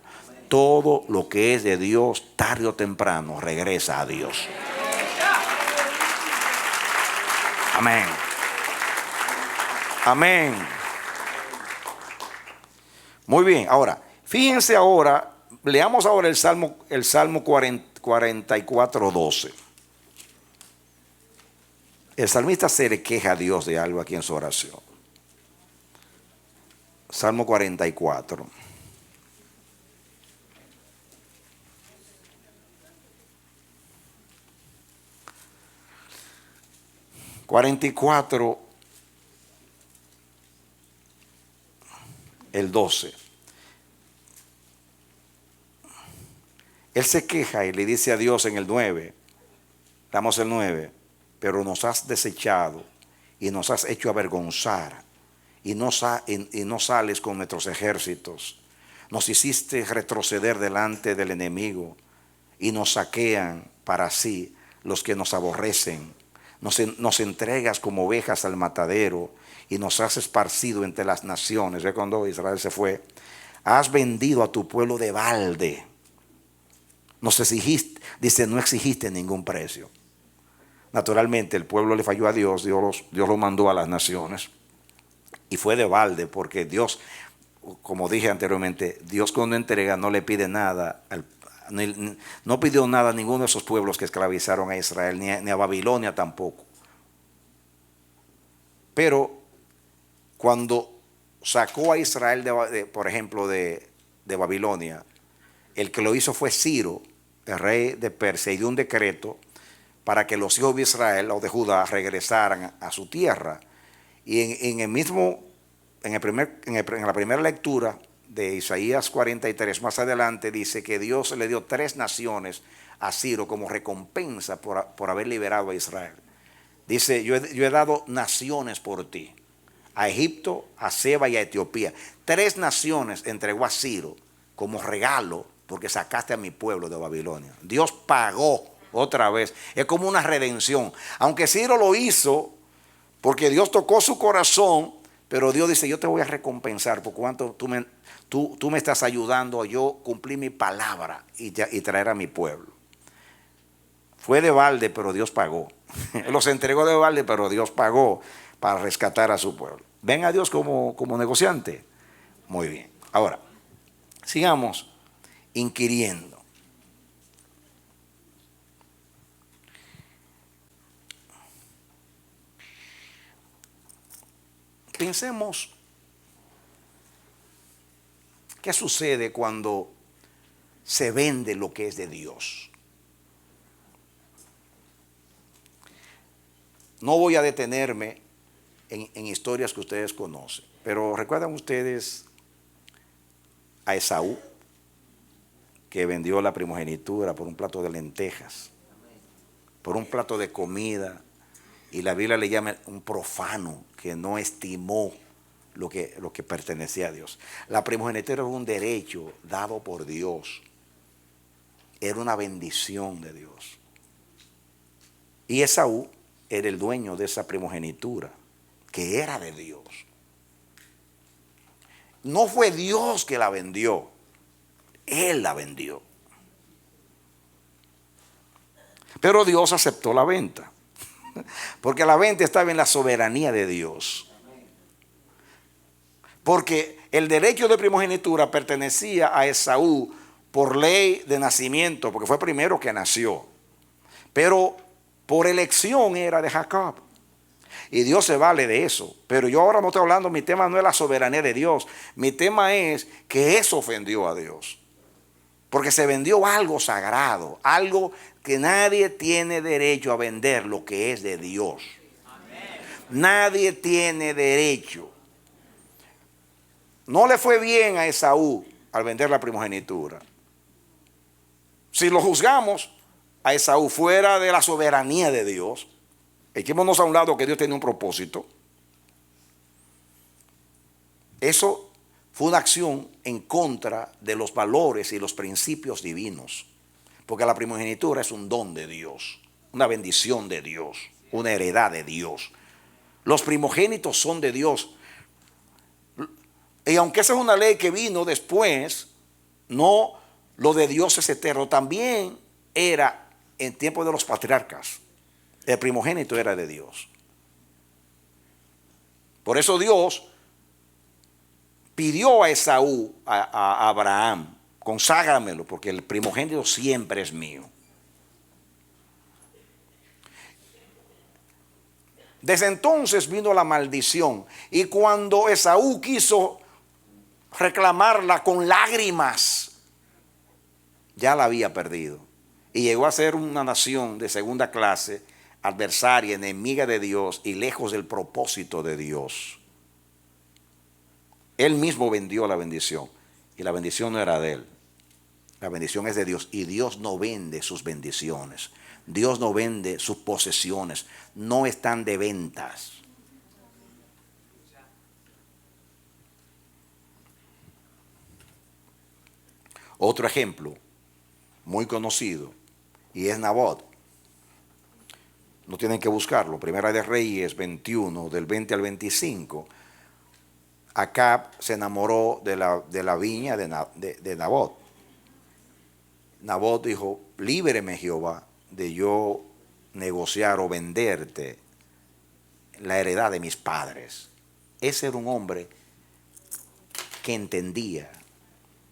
Todo lo que es de Dios, tarde o temprano, regresa a Dios. Amén. Amén. Muy bien, ahora, fíjense ahora, leamos ahora el Salmo 44:12. El salmista se le queja a Dios de algo aquí en su oración. Salmo 44. 44, el 12. Él se queja y le dice a Dios en el 9, damos el 9, pero nos has desechado y nos has hecho avergonzar y no sales con nuestros ejércitos. Nos hiciste retroceder delante del enemigo y nos saquean para sí los que nos aborrecen. Nos entregas como ovejas al matadero y nos has esparcido entre las naciones. ¿Ve cuando Israel se fue? Has vendido a tu pueblo de balde. Nos exigiste, dice, no exigiste ningún precio. Naturalmente el pueblo le falló a Dios, Dios lo mandó a las naciones. Y fue de balde porque Dios, como dije anteriormente, Dios cuando entrega no le pide nada, no pidió nada a ninguno de esos pueblos que esclavizaron a Israel, ni a Babilonia tampoco. Pero cuando sacó a Israel, por ejemplo, de Babilonia, el que lo hizo fue Ciro, el rey de Persia, y dio un decreto para que los hijos de Israel o de Judá regresaran a su tierra. Y en la primera lectura de Isaías 43, más adelante dice que Dios le dio 3 naciones a Ciro como recompensa por haber liberado a Israel. Dice, yo he dado naciones por ti, a Egipto, a Seba y a Etiopía. 3 naciones entregó a Ciro como regalo porque sacaste a mi pueblo de Babilonia. Dios pagó otra vez. Es como una redención. Aunque Ciro lo hizo porque Dios tocó su corazón, pero Dios dice, yo te voy a recompensar por cuanto tú me estás ayudando a yo cumplir mi palabra y traer a mi pueblo. Fue de balde, pero Dios pagó. Los entregó de balde, pero Dios pagó para rescatar a su pueblo. ¿Ven a Dios como negociante? Muy bien. Ahora, sigamos inquiriendo. Pensemos, ¿qué sucede cuando se vende lo que es de Dios? No voy a detenerme en historias que ustedes conocen, pero ¿recuerdan ustedes a Esaú, que vendió la primogenitura por un plato de lentejas, por un plato de comida? Y la Biblia le llama un profano que no estimó lo que pertenecía a Dios. La primogenitura era un derecho dado por Dios. Era una bendición de Dios. Y Esaú era el dueño de esa primogenitura, que era de Dios. No fue Dios que la vendió, Él la vendió. Pero Dios aceptó la venta. Porque la venta estaba en la soberanía de Dios. Porque el derecho de primogenitura pertenecía a Esaú por ley de nacimiento, porque fue primero que nació. Pero por elección era de Jacob. Y Dios se vale de eso. Pero yo ahora no estoy hablando, mi tema no es la soberanía de Dios. Mi tema es que eso ofendió a Dios. Porque se vendió algo sagrado, algo que nadie tiene derecho a vender, lo que es de Dios. Amén. Nadie tiene derecho. No le fue bien a Esaú al vender la primogenitura. Si lo juzgamos a Esaú fuera de la soberanía de Dios, echémonos a un lado que Dios tiene un propósito. Eso fue una acción en contra de los valores y los principios divinos. Porque la primogenitura es un don de Dios, una bendición de Dios, una heredad de Dios. Los primogénitos son de Dios. Y aunque esa es una ley que vino después, no, lo de Dios es eterno. También era en tiempo de los patriarcas. El primogénito era de Dios. Por eso Dios pidió a Esaú, a Abraham, conságramelo, porque el primogénito siempre es mío. Desde entonces vino la maldición. Y cuando Esaú quiso reclamarla con lágrimas, ya la había perdido. Y llegó a ser una nación de segunda clase adversaria, enemiga de Dios y lejos del propósito de Dios. Él mismo vendió la bendición y la bendición no era de él. La bendición es de Dios y Dios no vende sus bendiciones. Dios no vende sus posesiones. No están de ventas. Otro ejemplo muy conocido y es Nabot. No tienen que buscarlo. Primera de Reyes 21, del 20 al 25. Acab se enamoró de la viña de Nabot. Nabot dijo, líbreme Jehová de yo negociar o venderte la heredad de mis padres. Ese era un hombre que entendía.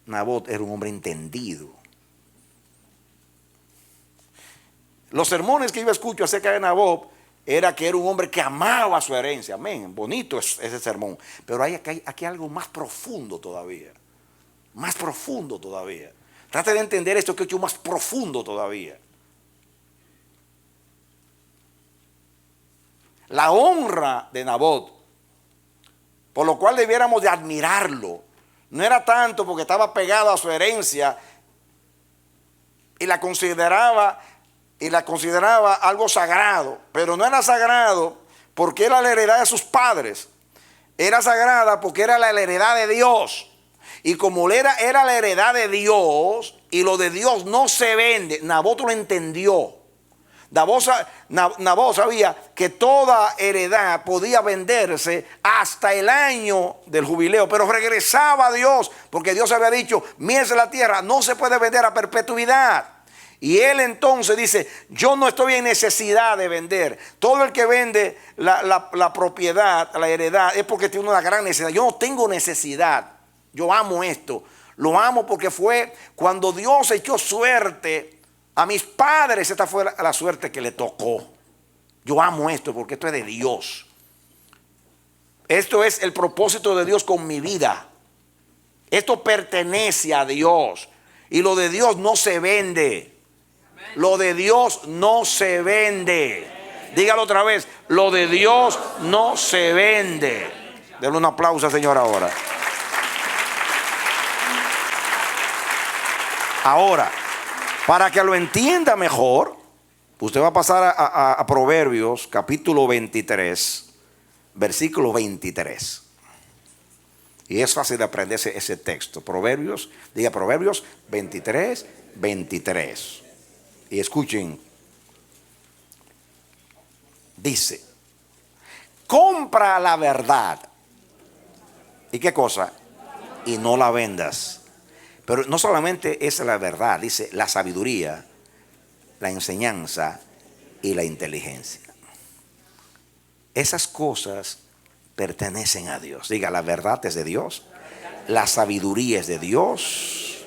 Nabot era un hombre entendido. Los sermones que yo escucho acerca de Nabot era que era un hombre que amaba su herencia. Amén, bonito es ese sermón. Pero hay aquí algo más profundo todavía. Más profundo todavía. Trate de entender esto que es más profundo todavía. La honra de Nabot, por lo cual debiéramos de admirarlo, no era tanto porque estaba pegado a su herencia y la consideraba algo sagrado, pero no era sagrado porque era la heredad de sus padres. Era sagrada porque era la heredad de Dios. Y como era la heredad de Dios y lo de Dios no se vende, Nabot lo entendió. Nabot sabía que toda heredad podía venderse hasta el año del jubileo, pero regresaba a Dios, porque Dios había dicho, mía es la tierra, no se puede vender a perpetuidad. Y él entonces dice, yo no estoy en necesidad de vender. Todo el que vende la propiedad, la heredad, es porque tiene una gran necesidad. Yo no tengo necesidad, yo amo esto. Lo amo porque fue cuando Dios echó suerte a mis padres, esta fue la suerte que le tocó. Yo amo esto porque esto es de Dios. Esto es el propósito de Dios con mi vida. Esto pertenece a Dios. Y lo de Dios no se vende. Lo de Dios no se vende. Dígalo otra vez. Lo de Dios no se vende. Denle un aplauso al Señor ahora. Ahora, para que lo entienda mejor, usted va a pasar a Proverbios capítulo 23, versículo 23. Y es fácil de aprender ese texto. Proverbios 23, 23. Y escuchen. Dice, compra la verdad. ¿Y qué cosa? Y no la vendas. Pero no solamente es la verdad, dice la sabiduría, la enseñanza y la inteligencia. Esas cosas pertenecen a Dios. Diga, la verdad es de Dios, la sabiduría es de Dios,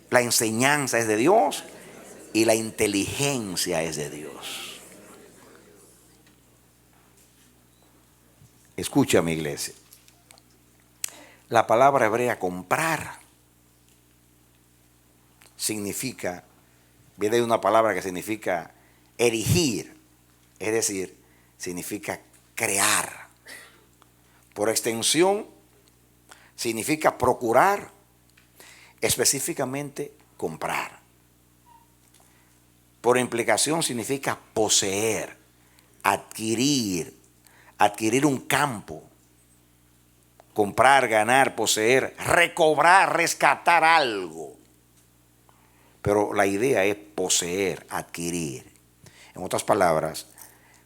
la enseñanza es de Dios y la inteligencia es de Dios. Escucha, mi iglesia. La palabra hebrea comprar significa, viene de una palabra que significa erigir, es decir, significa crear. Por extensión, significa procurar, específicamente comprar. Por implicación significa poseer, adquirir un campo, comprar, ganar, poseer, recobrar, rescatar algo. Pero la idea es poseer, adquirir. En otras palabras,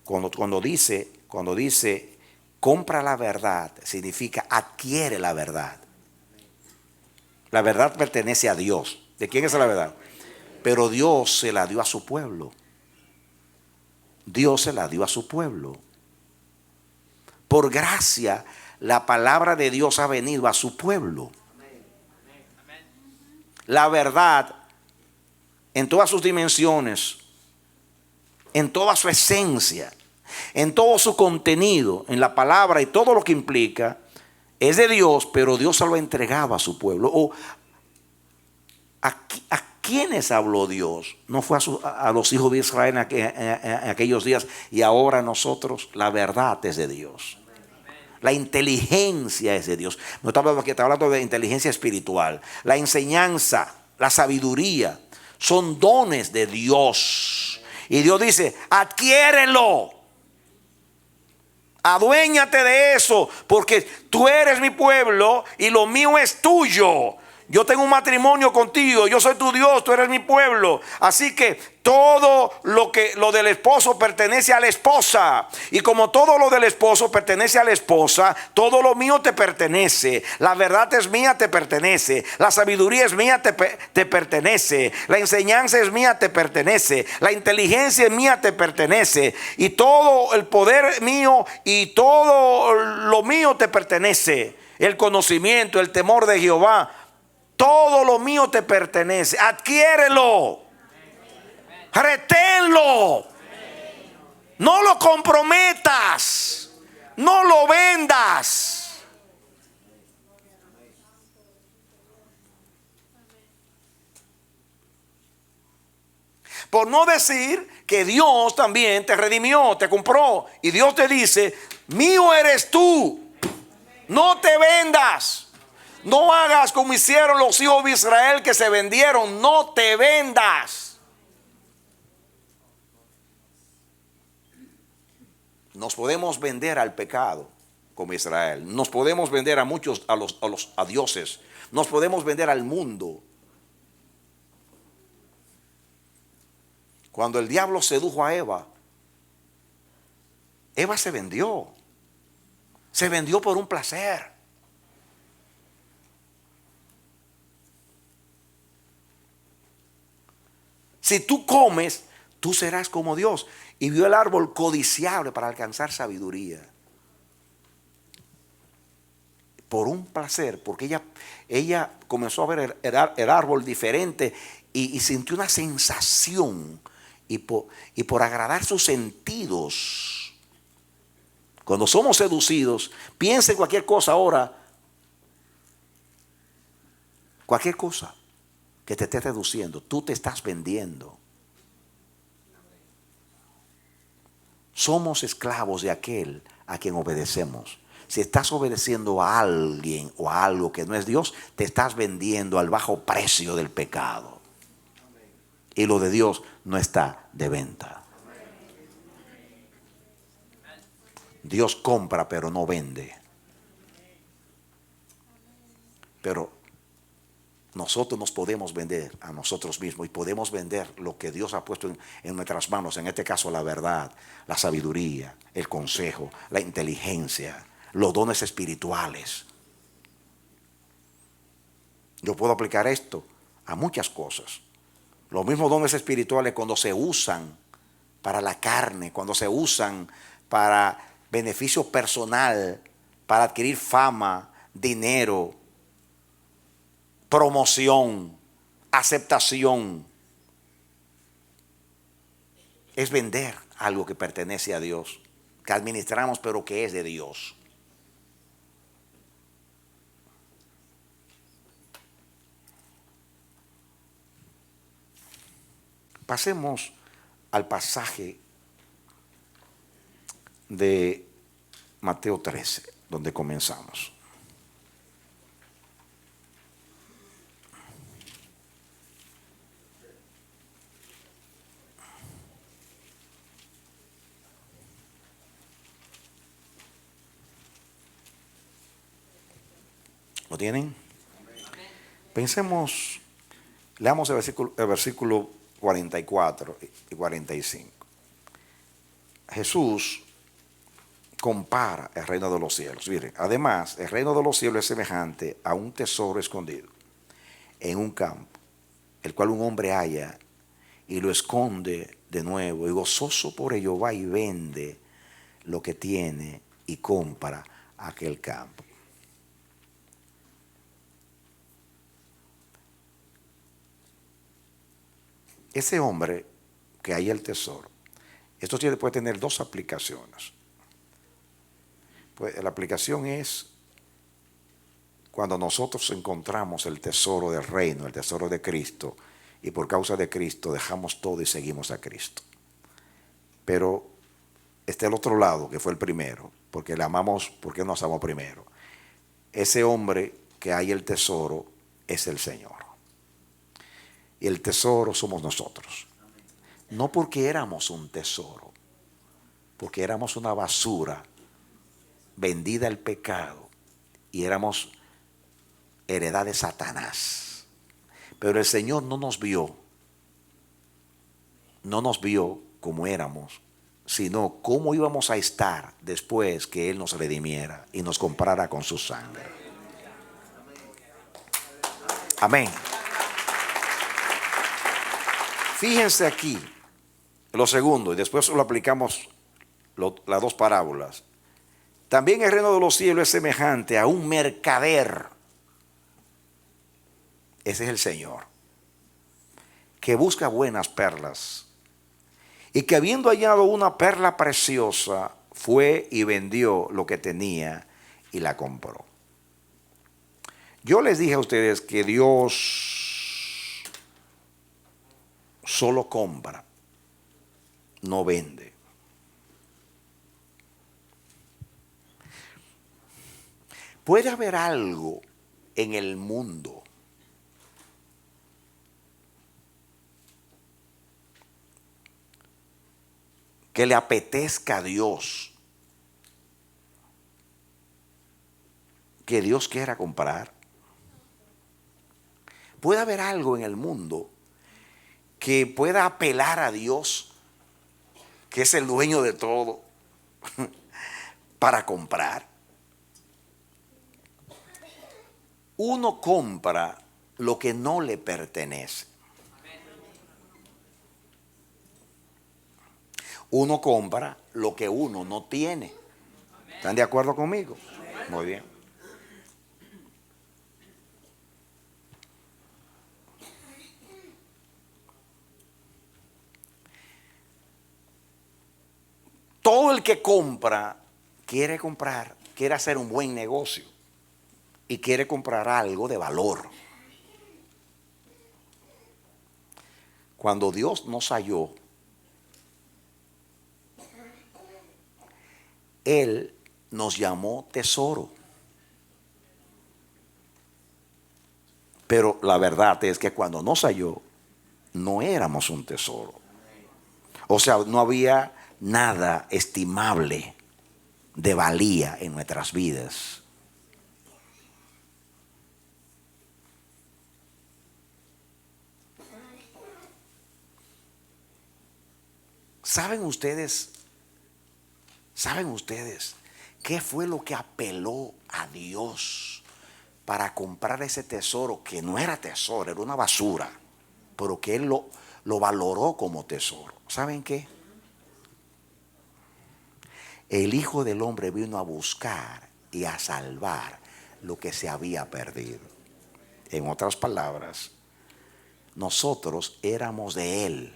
cuando dice compra la verdad, significa adquiere la verdad. La verdad pertenece a Dios. ¿De quién es la verdad? Pero Dios se la dio a su pueblo. Dios se la dio a su pueblo. Por gracia, la palabra de Dios ha venido a su pueblo. La verdad, en todas sus dimensiones, en toda su esencia, en todo su contenido, en la palabra y todo lo que implica, es de Dios, pero Dios se lo entregaba a su pueblo. ¿A quiénes habló Dios? No fue a los hijos de Israel en aquellos días, y ahora nosotros. La verdad es de Dios. La inteligencia es de Dios. No está hablando de inteligencia espiritual. La enseñanza, la sabiduría, son dones de Dios. Y Dios dice, adquiérelo. Aduéñate de eso, porque tú eres mi pueblo y lo mío es tuyo. Yo tengo un matrimonio contigo, yo soy tu Dios, tú eres mi pueblo. Así que todo lo del esposo pertenece a la esposa. Y como todo lo del esposo pertenece a la esposa, todo lo mío te pertenece. La verdad es mía, te pertenece. La sabiduría es mía, te pertenece. La enseñanza es mía, te pertenece. La inteligencia es mía, te pertenece. Y todo el poder mío y todo lo mío te pertenece. El conocimiento, el temor de Jehová. Todo lo mío te pertenece. Adquiérelo. Reténlo. No lo comprometas. No lo vendas. Por no decir que Dios también te redimió, te compró. Y Dios te dice, mío eres tú. No te vendas. No hagas como hicieron los hijos de Israel que se vendieron. No te vendas. Nos podemos vender al pecado como Israel. Nos podemos vender a muchos, a dioses. Nos podemos vender al mundo. Cuando el diablo sedujo a Eva, Eva se vendió. Se vendió por un placer. Si tú comes, tú serás como Dios. Y vio el árbol codiciable para alcanzar sabiduría. Por un placer, porque ella comenzó a ver el árbol diferente y sintió una sensación. Y por agradar sus sentidos. Cuando somos seducidos, piensa en cualquier cosa ahora. Cualquier cosa que te esté seduciendo, tú te estás vendiendo. Somos esclavos de aquel a quien obedecemos. Si estás obedeciendo a alguien o a algo que no es Dios, te estás vendiendo al bajo precio del pecado. Y lo de Dios no está de venta. Dios compra pero no vende. Pero nosotros nos podemos vender a nosotros mismos y podemos vender lo que Dios ha puesto en nuestras manos. En este caso la verdad, la sabiduría, el consejo, la inteligencia, los dones espirituales. Yo puedo aplicar esto a muchas cosas. Los mismos dones espirituales cuando se usan para la carne, cuando se usan para beneficio personal, para adquirir fama, dinero, promoción, aceptación. Es vender algo que pertenece a Dios, que administramos pero que es de Dios. Pasemos al pasaje de Mateo 13, donde comenzamos. ¿Lo tienen? Pensemos, leamos el versículo 44 y 45. Jesús compara el reino de los cielos. Miren, además, el reino de los cielos es semejante a un tesoro escondido en un campo, el cual un hombre halla y lo esconde de nuevo, y gozoso por ello va y vende lo que tiene y compra aquel campo. Ese hombre que halla el tesoro, esto puede tener dos aplicaciones. Pues la aplicación es cuando nosotros encontramos el tesoro del reino, el tesoro de Cristo, y por causa de Cristo dejamos todo y seguimos a Cristo. Pero está el otro lado, que fue el primero, porque le amamos, porque nos amó primero. Ese hombre que hay el tesoro es el Señor. Y el tesoro somos nosotros. No porque éramos un tesoro, porque éramos una basura vendida al pecado y éramos heredad de Satanás. Pero el Señor no nos vio como éramos, sino cómo íbamos a estar después que Él nos redimiera y nos comprara con su sangre. Amén. Fíjense aquí lo segundo, y después lo aplicamos las dos parábolas. También el reino de los cielos es semejante a un mercader. Ese es el Señor, que busca buenas perlas, y que habiendo hallado una perla preciosa, fue y vendió lo que tenía y la compró. Yo les dije a ustedes que Dios solo compra, no vende. Puede haber algo en el mundo que le apetezca a Dios, que Dios quiera comprar. Puede haber algo en el mundo que pueda apelar a Dios, que es el dueño de todo, para comprar. Uno compra lo que no le pertenece. Uno compra lo que uno no tiene. ¿Están de acuerdo conmigo? Muy bien. Todo el que compra quiere hacer un buen negocio y quiere comprar algo de valor. Cuando Dios nos halló, Él nos llamó tesoro. Pero la verdad es que cuando nos halló, no éramos un tesoro. O sea, no había nada estimable de valía en nuestras vidas. ¿Saben ustedes qué fue lo que apeló a Dios para comprar ese tesoro que no era tesoro, era una basura, pero que Él lo valoró como tesoro? ¿Saben qué? El Hijo del Hombre vino a buscar y a salvar lo que se había perdido. En otras palabras, nosotros éramos de Él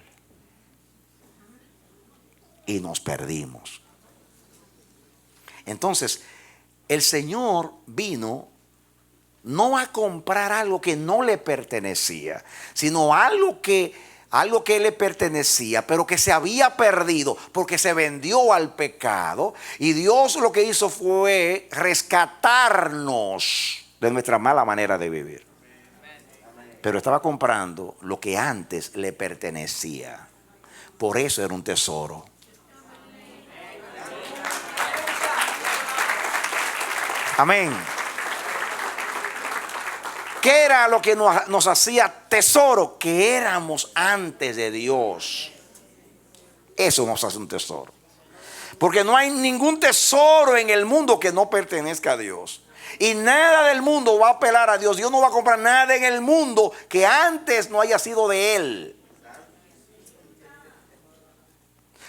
y nos perdimos. Entonces, el Señor vino no a comprar algo que no le pertenecía, sino algo que le pertenecía, pero que se había perdido porque se vendió al pecado. Y Dios lo que hizo fue rescatarnos de nuestra mala manera de vivir. Pero estaba comprando lo que antes le pertenecía. Por eso era un tesoro. Amén. ¿Qué era lo que nos hacía tesoro? Que éramos antes de Dios. Eso nos hace un tesoro. Porque no hay ningún tesoro en el mundo que no pertenezca a Dios. Y nada del mundo va a apelar a Dios. Dios no va a comprar nada en el mundo que antes no haya sido de Él.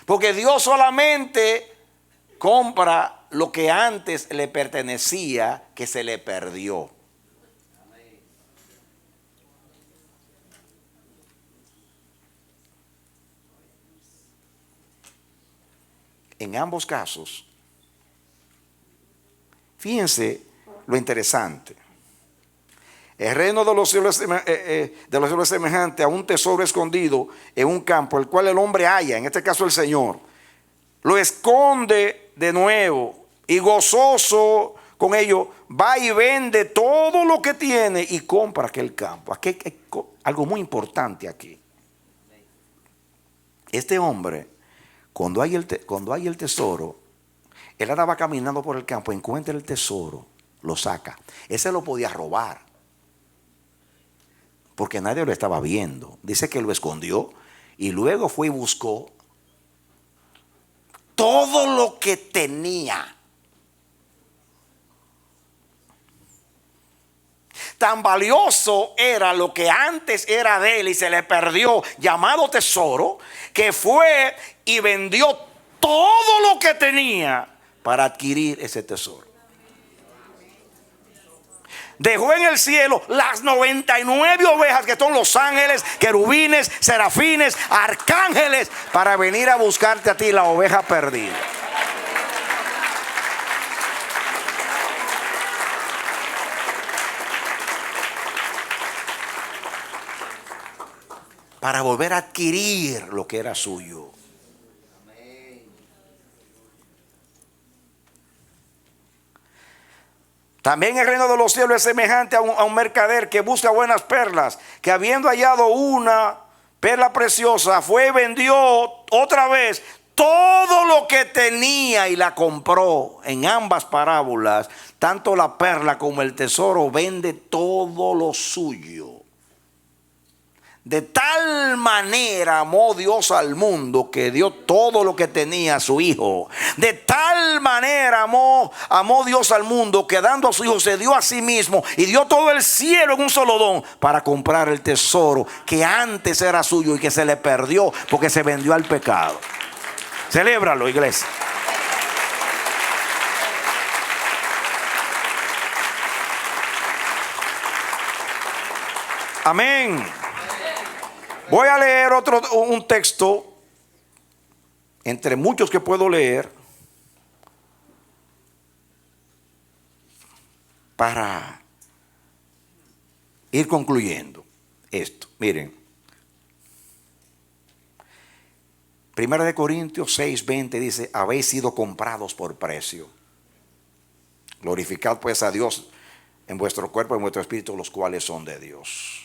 Porque Dios solamente compra lo que antes le pertenecía, que se le perdió. En ambos casos, fíjense lo interesante. El reino de los cielos es semejante a un tesoro escondido en un campo, el cual el hombre halla, en este caso el Señor. Lo esconde de nuevo y gozoso con ello va y vende todo lo que tiene y compra aquel campo. Aquí hay algo muy importante aquí. Este hombre, cuando hay el tesoro, él andaba caminando por el campo, encuentra el tesoro, lo saca. Ese lo podía robar, porque nadie lo estaba viendo. Dice que lo escondió y luego fue y buscó todo lo que tenía. Tan valioso era lo que antes era de él y se le perdió, llamado tesoro, que fue y vendió todo lo que tenía para adquirir ese tesoro. Dejó en el cielo las 99 ovejas, que son los ángeles, querubines, serafines, arcángeles, para venir a buscarte a ti, la oveja perdida. Para volver a adquirir lo que era suyo. También el reino de los cielos es semejante a un mercader que busca buenas perlas, que habiendo hallado una perla preciosa, fue y vendió otra vez todo lo que tenía y la compró. En ambas parábolas, tanto la perla como el tesoro vende todo lo suyo. De tal manera amó Dios al mundo que dio todo lo que tenía a su Hijo. De tal manera amó Dios al mundo que dando a su Hijo se dio a sí mismo y dio todo el cielo en un solo don para comprar el tesoro que antes era suyo y que se le perdió porque se vendió al pecado. Celébralo, iglesia. Amén. Voy a leer un texto entre muchos que puedo leer para ir concluyendo esto. Miren, 1 Corintios 6:20 dice: habéis sido comprados por precio. Glorificad pues a Dios en vuestro cuerpo y en vuestro espíritu, los cuales son de Dios.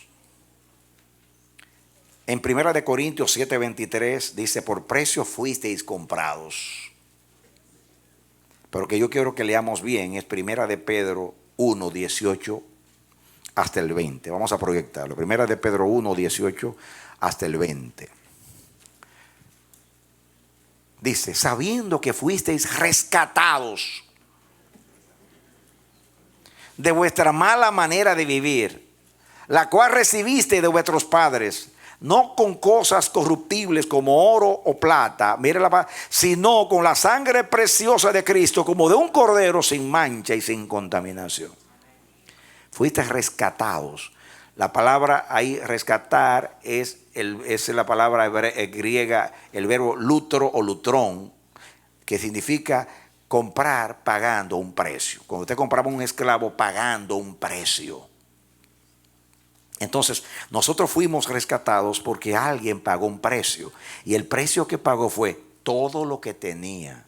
En 1 Corintios 7:23 dice: por precio fuisteis comprados. Pero que yo quiero que leamos bien es 1 Pedro 1:18 hasta el 20. Vamos a proyectarlo. 1 Pedro 1:18 hasta el 20. Dice: sabiendo que fuisteis rescatados de vuestra mala manera de vivir, la cual recibiste de vuestros padres, no con cosas corruptibles como oro o plata, sino con la sangre preciosa de Cristo, como de un cordero sin mancha y sin contaminación. Fuiste rescatados. La palabra ahí, rescatar, es la palabra griega, el verbo lutro o lutrón, que significa comprar pagando un precio. Cuando usted compraba un esclavo pagando un precio. Entonces, nosotros fuimos rescatados porque alguien pagó un precio. Y el precio que pagó fue todo lo que tenía.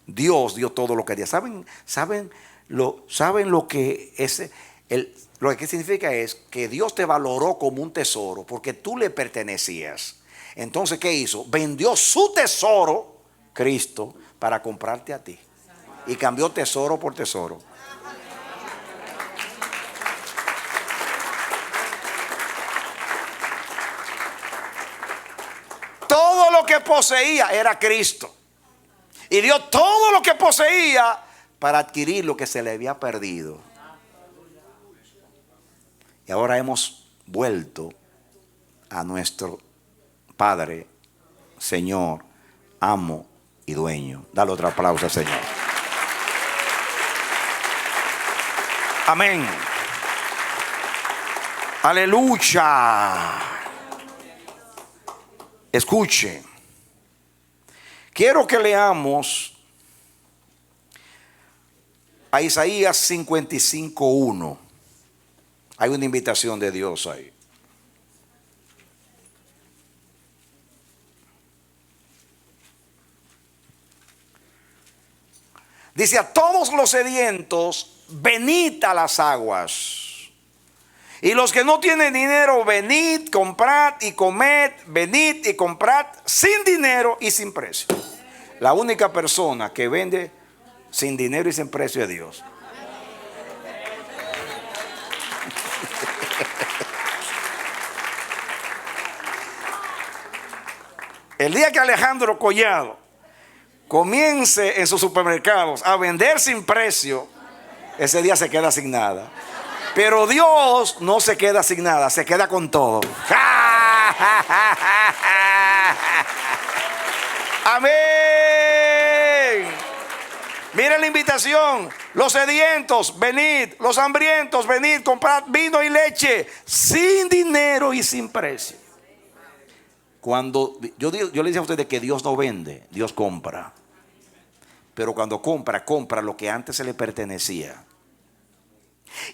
Dios dio todo lo que tenía. ¿Saben lo que es? Lo que significa es que Dios te valoró como un tesoro porque tú le pertenecías. Entonces, ¿qué hizo? Vendió su tesoro, Cristo, para comprarte a ti. Y cambió tesoro por tesoro. Todo lo que poseía era Cristo. Y dio todo lo que poseía para adquirir lo que se le había perdido. Y ahora hemos vuelto a nuestro Padre, Señor, amo y dueño. Dale otro aplauso al Señor. Amén. Aleluya. Escuche. Quiero que leamos a Isaías 55:1. Hay una invitación de Dios ahí. Dice: a todos los sedientos, venid a las aguas. Y los que no tienen dinero, venid, comprad y comed, venid y comprad sin dinero y sin precio. La única persona que vende sin dinero y sin precio es Dios. El día que Alejandro Collado comience en sus supermercados a vender sin precio, ese día se queda sin nada. Pero Dios no se queda sin nada, se queda con todo. Amén. Miren la invitación: los sedientos, venid; los hambrientos, venid, comprad vino y leche sin dinero y sin precio. Cuando yo le decía a ustedes que Dios no vende, Dios compra. Pero cuando compra lo que antes se le pertenecía.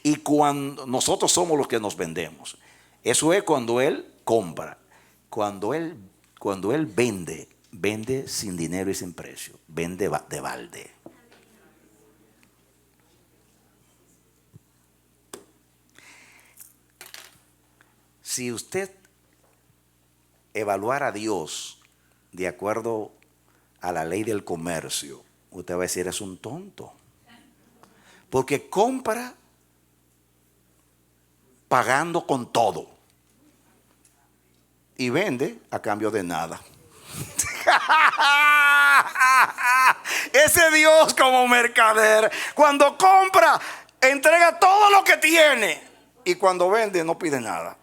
Y cuando nosotros somos los que nos vendemos. Eso es cuando Él compra. Cuando Él vende sin dinero y sin precio. Vende de balde. Si usted evaluara a Dios de acuerdo a la ley del comercio, usted va a decir: es un tonto. Porque compra pagando con todo y vende a cambio de nada. Ese Dios como mercader, cuando compra, entrega todo lo que tiene, y cuando vende no pide nada.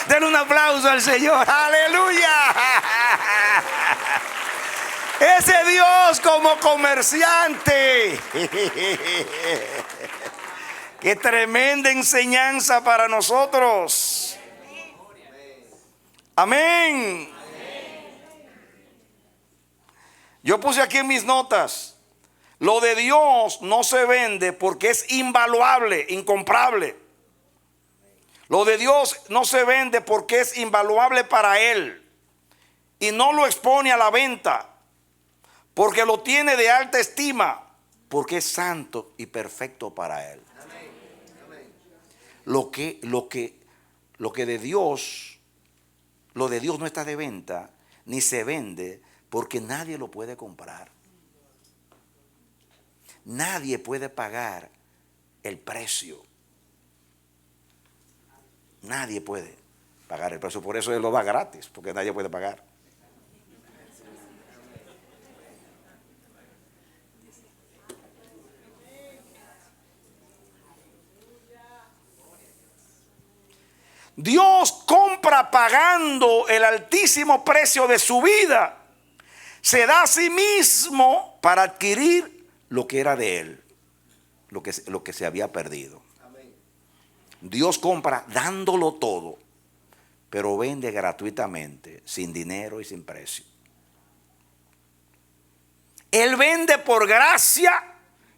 Denle un aplauso al Señor. Aleluya. Ese Dios como comerciante. Qué tremenda enseñanza para nosotros. Amén. Yo puse aquí en mis notas: lo de Dios no se vende porque es invaluable, incomparable. Lo de Dios no se vende porque es invaluable para Él, y no lo expone a la venta porque lo tiene de alta estima, porque es santo y perfecto para Él. Lo de Dios no está de venta ni se vende porque nadie lo puede comprar. Nadie puede pagar el precio. Nadie puede pagar el precio. Por eso Él lo da gratis, porque nadie puede pagar. Dios compra pagando el altísimo precio de su vida. Se da a sí mismo para adquirir lo que era de Él, lo que se había perdido. Dios compra dándolo todo, pero vende gratuitamente, sin dinero y sin precio. Él vende por gracia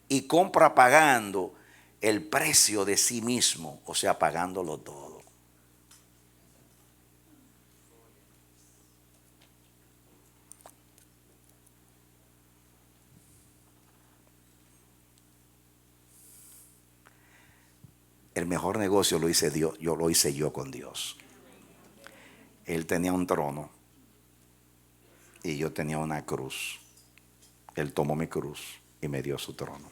y compra pagando el precio de sí mismo, o sea, pagándolo todo. El mejor negocio lo hice Dios, lo hice yo con Dios. Él tenía un trono y yo tenía una cruz. Él tomó mi cruz y me dio su trono.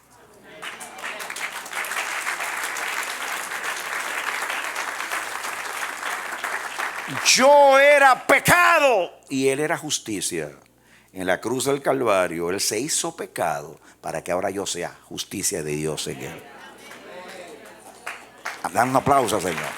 Yo era pecado y Él era justicia. En la cruz del Calvario Él se hizo pecado para que ahora yo sea justicia de Dios en Él. Dan un aplauso, Señor.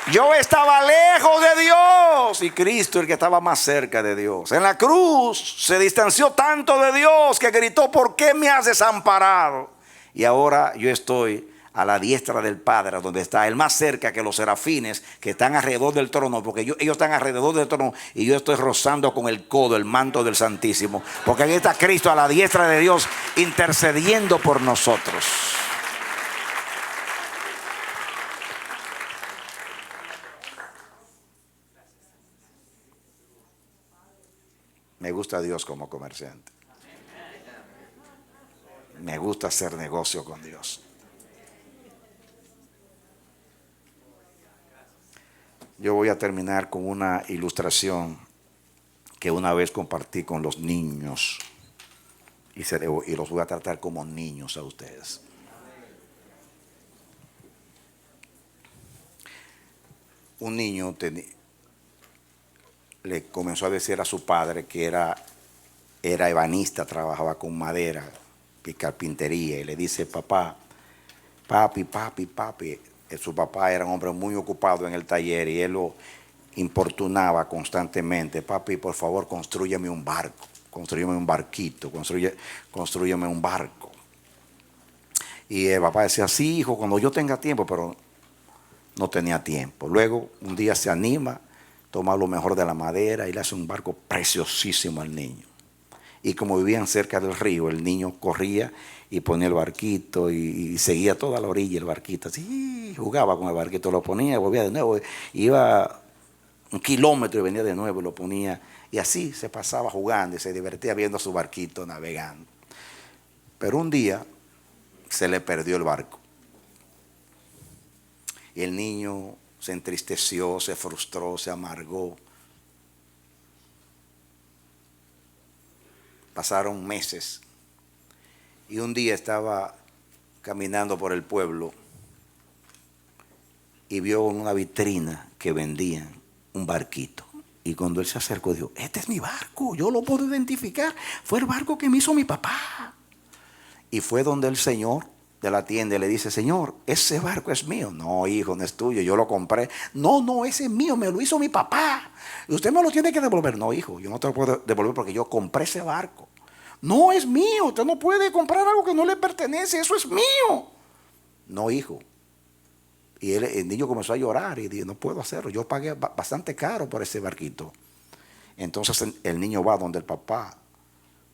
Yo estaba lejos de Dios y Cristo el que estaba más cerca de Dios. En la cruz se distanció tanto de Dios que gritó: ¿por qué me has desamparado? Y ahora yo estoy a la diestra del Padre, donde está Él más cerca que los serafines que están alrededor del trono, porque ellos están alrededor del trono y yo estoy rozando con el codo el manto del Santísimo, porque ahí está Cristo a la diestra de Dios intercediendo por nosotros. Me gusta Dios como comerciante. Me gusta hacer negocio con Dios. Yo voy a terminar con una ilustración que una vez compartí con los niños y los voy a tratar como niños a ustedes. Un niño le comenzó a decir a su padre que era ebanista, trabajaba con madera y carpintería, y le dice: papi. Su papá era un hombre muy ocupado en el taller y él lo importunaba constantemente: papi, por favor, constrúyeme un barco, constrúyeme un barquito, constrúyeme un barco. Y el papá decía: sí, hijo, cuando yo tenga tiempo, pero no tenía tiempo. Luego un día se anima, toma lo mejor de la madera y le hace un barco preciosísimo al niño. Y como vivían cerca del río, el niño corría y ponía el barquito y seguía toda la orilla el barquito. Así jugaba con el barquito, lo ponía, volvía de nuevo, iba 1 kilómetro y venía de nuevo y lo ponía. Y así se pasaba jugando y se divertía viendo su barquito navegando. Pero un día se le perdió el barco. Y el niño se entristeció, se frustró, se amargó. Pasaron meses y un día estaba caminando por el pueblo y vio en una vitrina que vendían un barquito. Y cuando él se acercó dijo: este es mi barco, yo lo puedo identificar, fue el barco que me hizo mi papá. Y fue donde el señor de la tienda y le dice: señor, ese barco es mío. No, hijo, no es tuyo, yo lo compré. No, ese es mío, me lo hizo mi papá. Y usted me lo tiene que devolver. No, hijo, yo no te lo puedo devolver porque yo compré ese barco. No, es mío, usted no puede comprar algo que no le pertenece, eso es mío. No, hijo. Y el niño comenzó a llorar y dijo: no puedo hacerlo, yo pagué bastante caro por ese barquito. Entonces el niño va donde el papá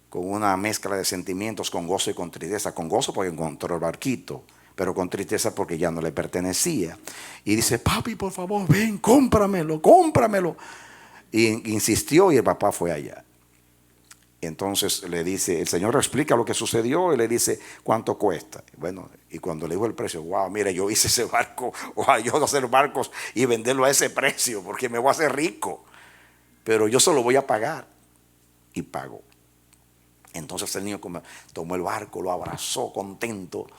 con una mezcla de sentimientos, con gozo y con tristeza. Con gozo porque encontró el barquito, pero con tristeza porque ya no le pertenecía. Y dice: papi, por favor, ven, cómpramelo. Y insistió y el papá fue allá. Y entonces le dice, el señor explica lo que sucedió y le dice: ¿cuánto cuesta? Bueno, y cuando le dijo el precio: wow, mire, yo hice ese barco, yo voy a hacer barcos y venderlo a ese precio porque me voy a hacer rico, pero yo solo voy a pagar. Y pagó. Entonces el niño tomó el barco, lo abrazó contento,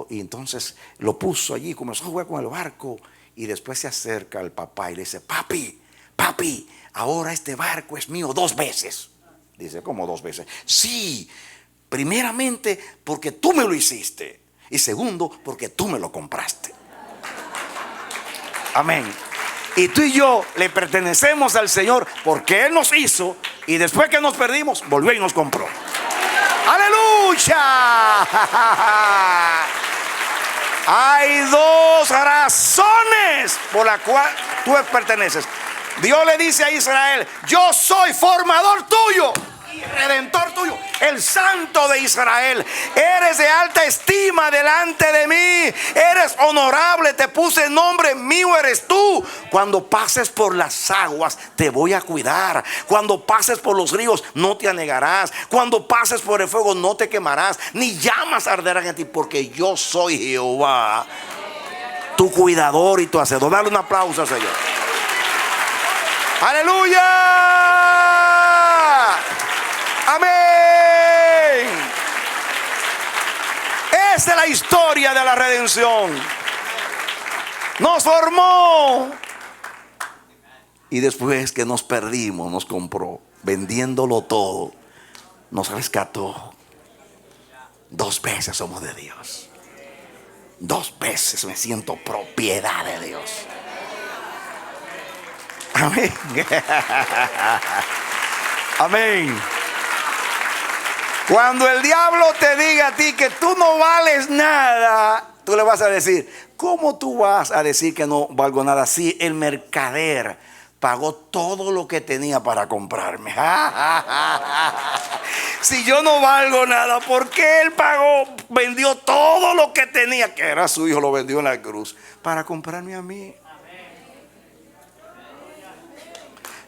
y entonces lo puso allí, comenzó a jugar con el barco. Y después se acerca al papá y le dice: papi, ahora este barco es mío 2 veces. Dice: ¿cómo 2 veces? Sí, primeramente porque tú me lo hiciste, y segundo porque tú me lo compraste. Amén. Y tú y yo le pertenecemos al Señor porque Él nos hizo, y después que nos perdimos, volvió y nos compró. ¡Aleluya! Hay 2 razones por las cuales tú perteneces. Dios le dice a Israel: yo soy formador tuyo y redentor tuyo, el Santo de Israel. Eres de alta estima delante de mí, eres honorable, te puse nombre, mío eres tú. Cuando pases por las aguas te voy a cuidar. Cuando pases por los ríos no te anegarás. Cuando pases por el fuego no te quemarás, ni llamas arderán en ti, porque yo soy Jehová, tu cuidador y tu hacedor. Dale un aplauso al Señor. ¡Aleluya! ¡Amén! Esa es la historia de la redención. Nos formó y después que nos perdimos nos compró, vendiéndolo todo, nos rescató. 2 veces somos de Dios. 2 veces me siento propiedad de Dios. Amén. Amén. Cuando el diablo te diga a ti que tú no vales nada, tú le vas a decir, ¿cómo tú vas a decir que no valgo nada? Si el mercader pagó todo lo que tenía para comprarme. Si yo no valgo nada, ¿por qué él vendió todo lo que tenía, que era su hijo, lo vendió en la cruz, para comprarme a mí?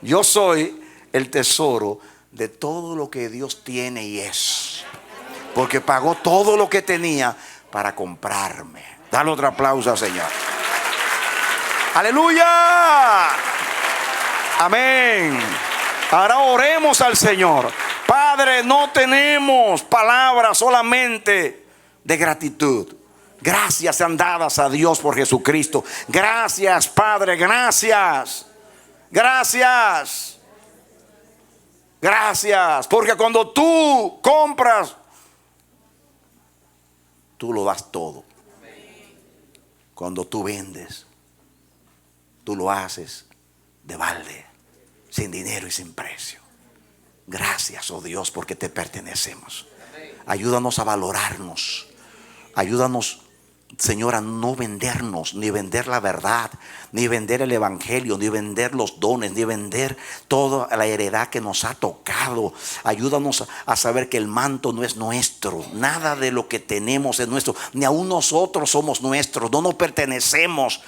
Yo soy el tesoro de todo lo que Dios tiene y es, porque pagó todo lo que tenía para comprarme. Dale otro aplauso al Señor. ¡Aleluya! Amén. Ahora oremos al Señor. Padre, no tenemos palabras solamente de gratitud. Gracias sean dadas a Dios por Jesucristo. Gracias, Padre, gracias. Gracias. Gracias. Porque cuando tú compras, tú lo das todo. Cuando tú vendes, tú lo haces de balde, sin dinero y sin precio. Gracias, oh Dios, porque te pertenecemos. Ayúdanos a valorarnos. Ayúdanos, Señor, a no vendernos, ni vender la verdad, ni vender el evangelio, ni vender los dones, ni vender toda la heredad que nos ha tocado. Ayúdanos a saber que el manto no es nuestro, nada de lo que tenemos es nuestro, ni aún nosotros somos nuestros, no nos pertenecemos.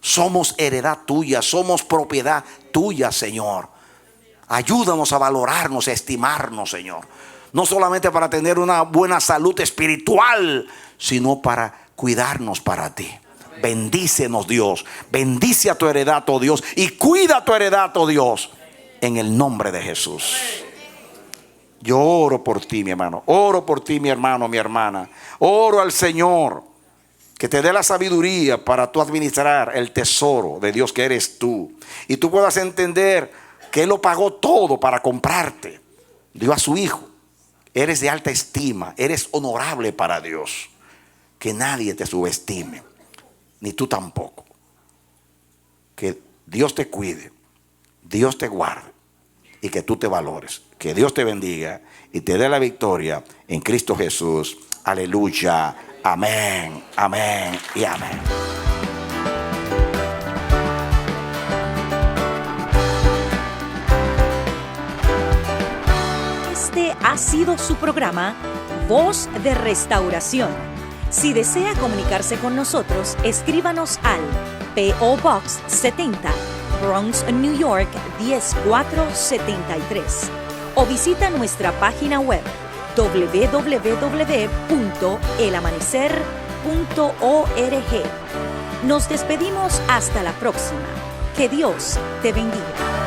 Somos heredad tuya, somos propiedad tuya, Señor. Ayúdanos a valorarnos, a estimarnos, Señor. No solamente para tener una buena salud espiritual, sino para cuidarnos para ti. Bendícenos, Dios. Bendice a tu heredad, oh Dios, y cuida tu heredad, oh Dios, en el nombre de Jesús. Yo oro por ti, mi hermano. Oro por ti, mi hermano, mi hermana. Oro al Señor que te dé la sabiduría para tú administrar el tesoro de Dios que eres tú. Y tú puedas entender que Él lo pagó todo para comprarte. Dio a su Hijo. Eres de alta estima. Eres honorable para Dios. Que nadie te subestime. Ni tú tampoco. Que Dios te cuide. Dios te guarde. Y que tú te valores. Que Dios te bendiga y te dé la victoria en Cristo Jesús. Aleluya. Amén, amén y amén. Este ha sido su programa Voz de Restauración. Si desea comunicarse con nosotros, escríbanos al P.O. Box 70, Bronx, New York 10473 o visita nuestra página web www.elamanecer.org. Nos despedimos hasta la próxima. Que Dios te bendiga.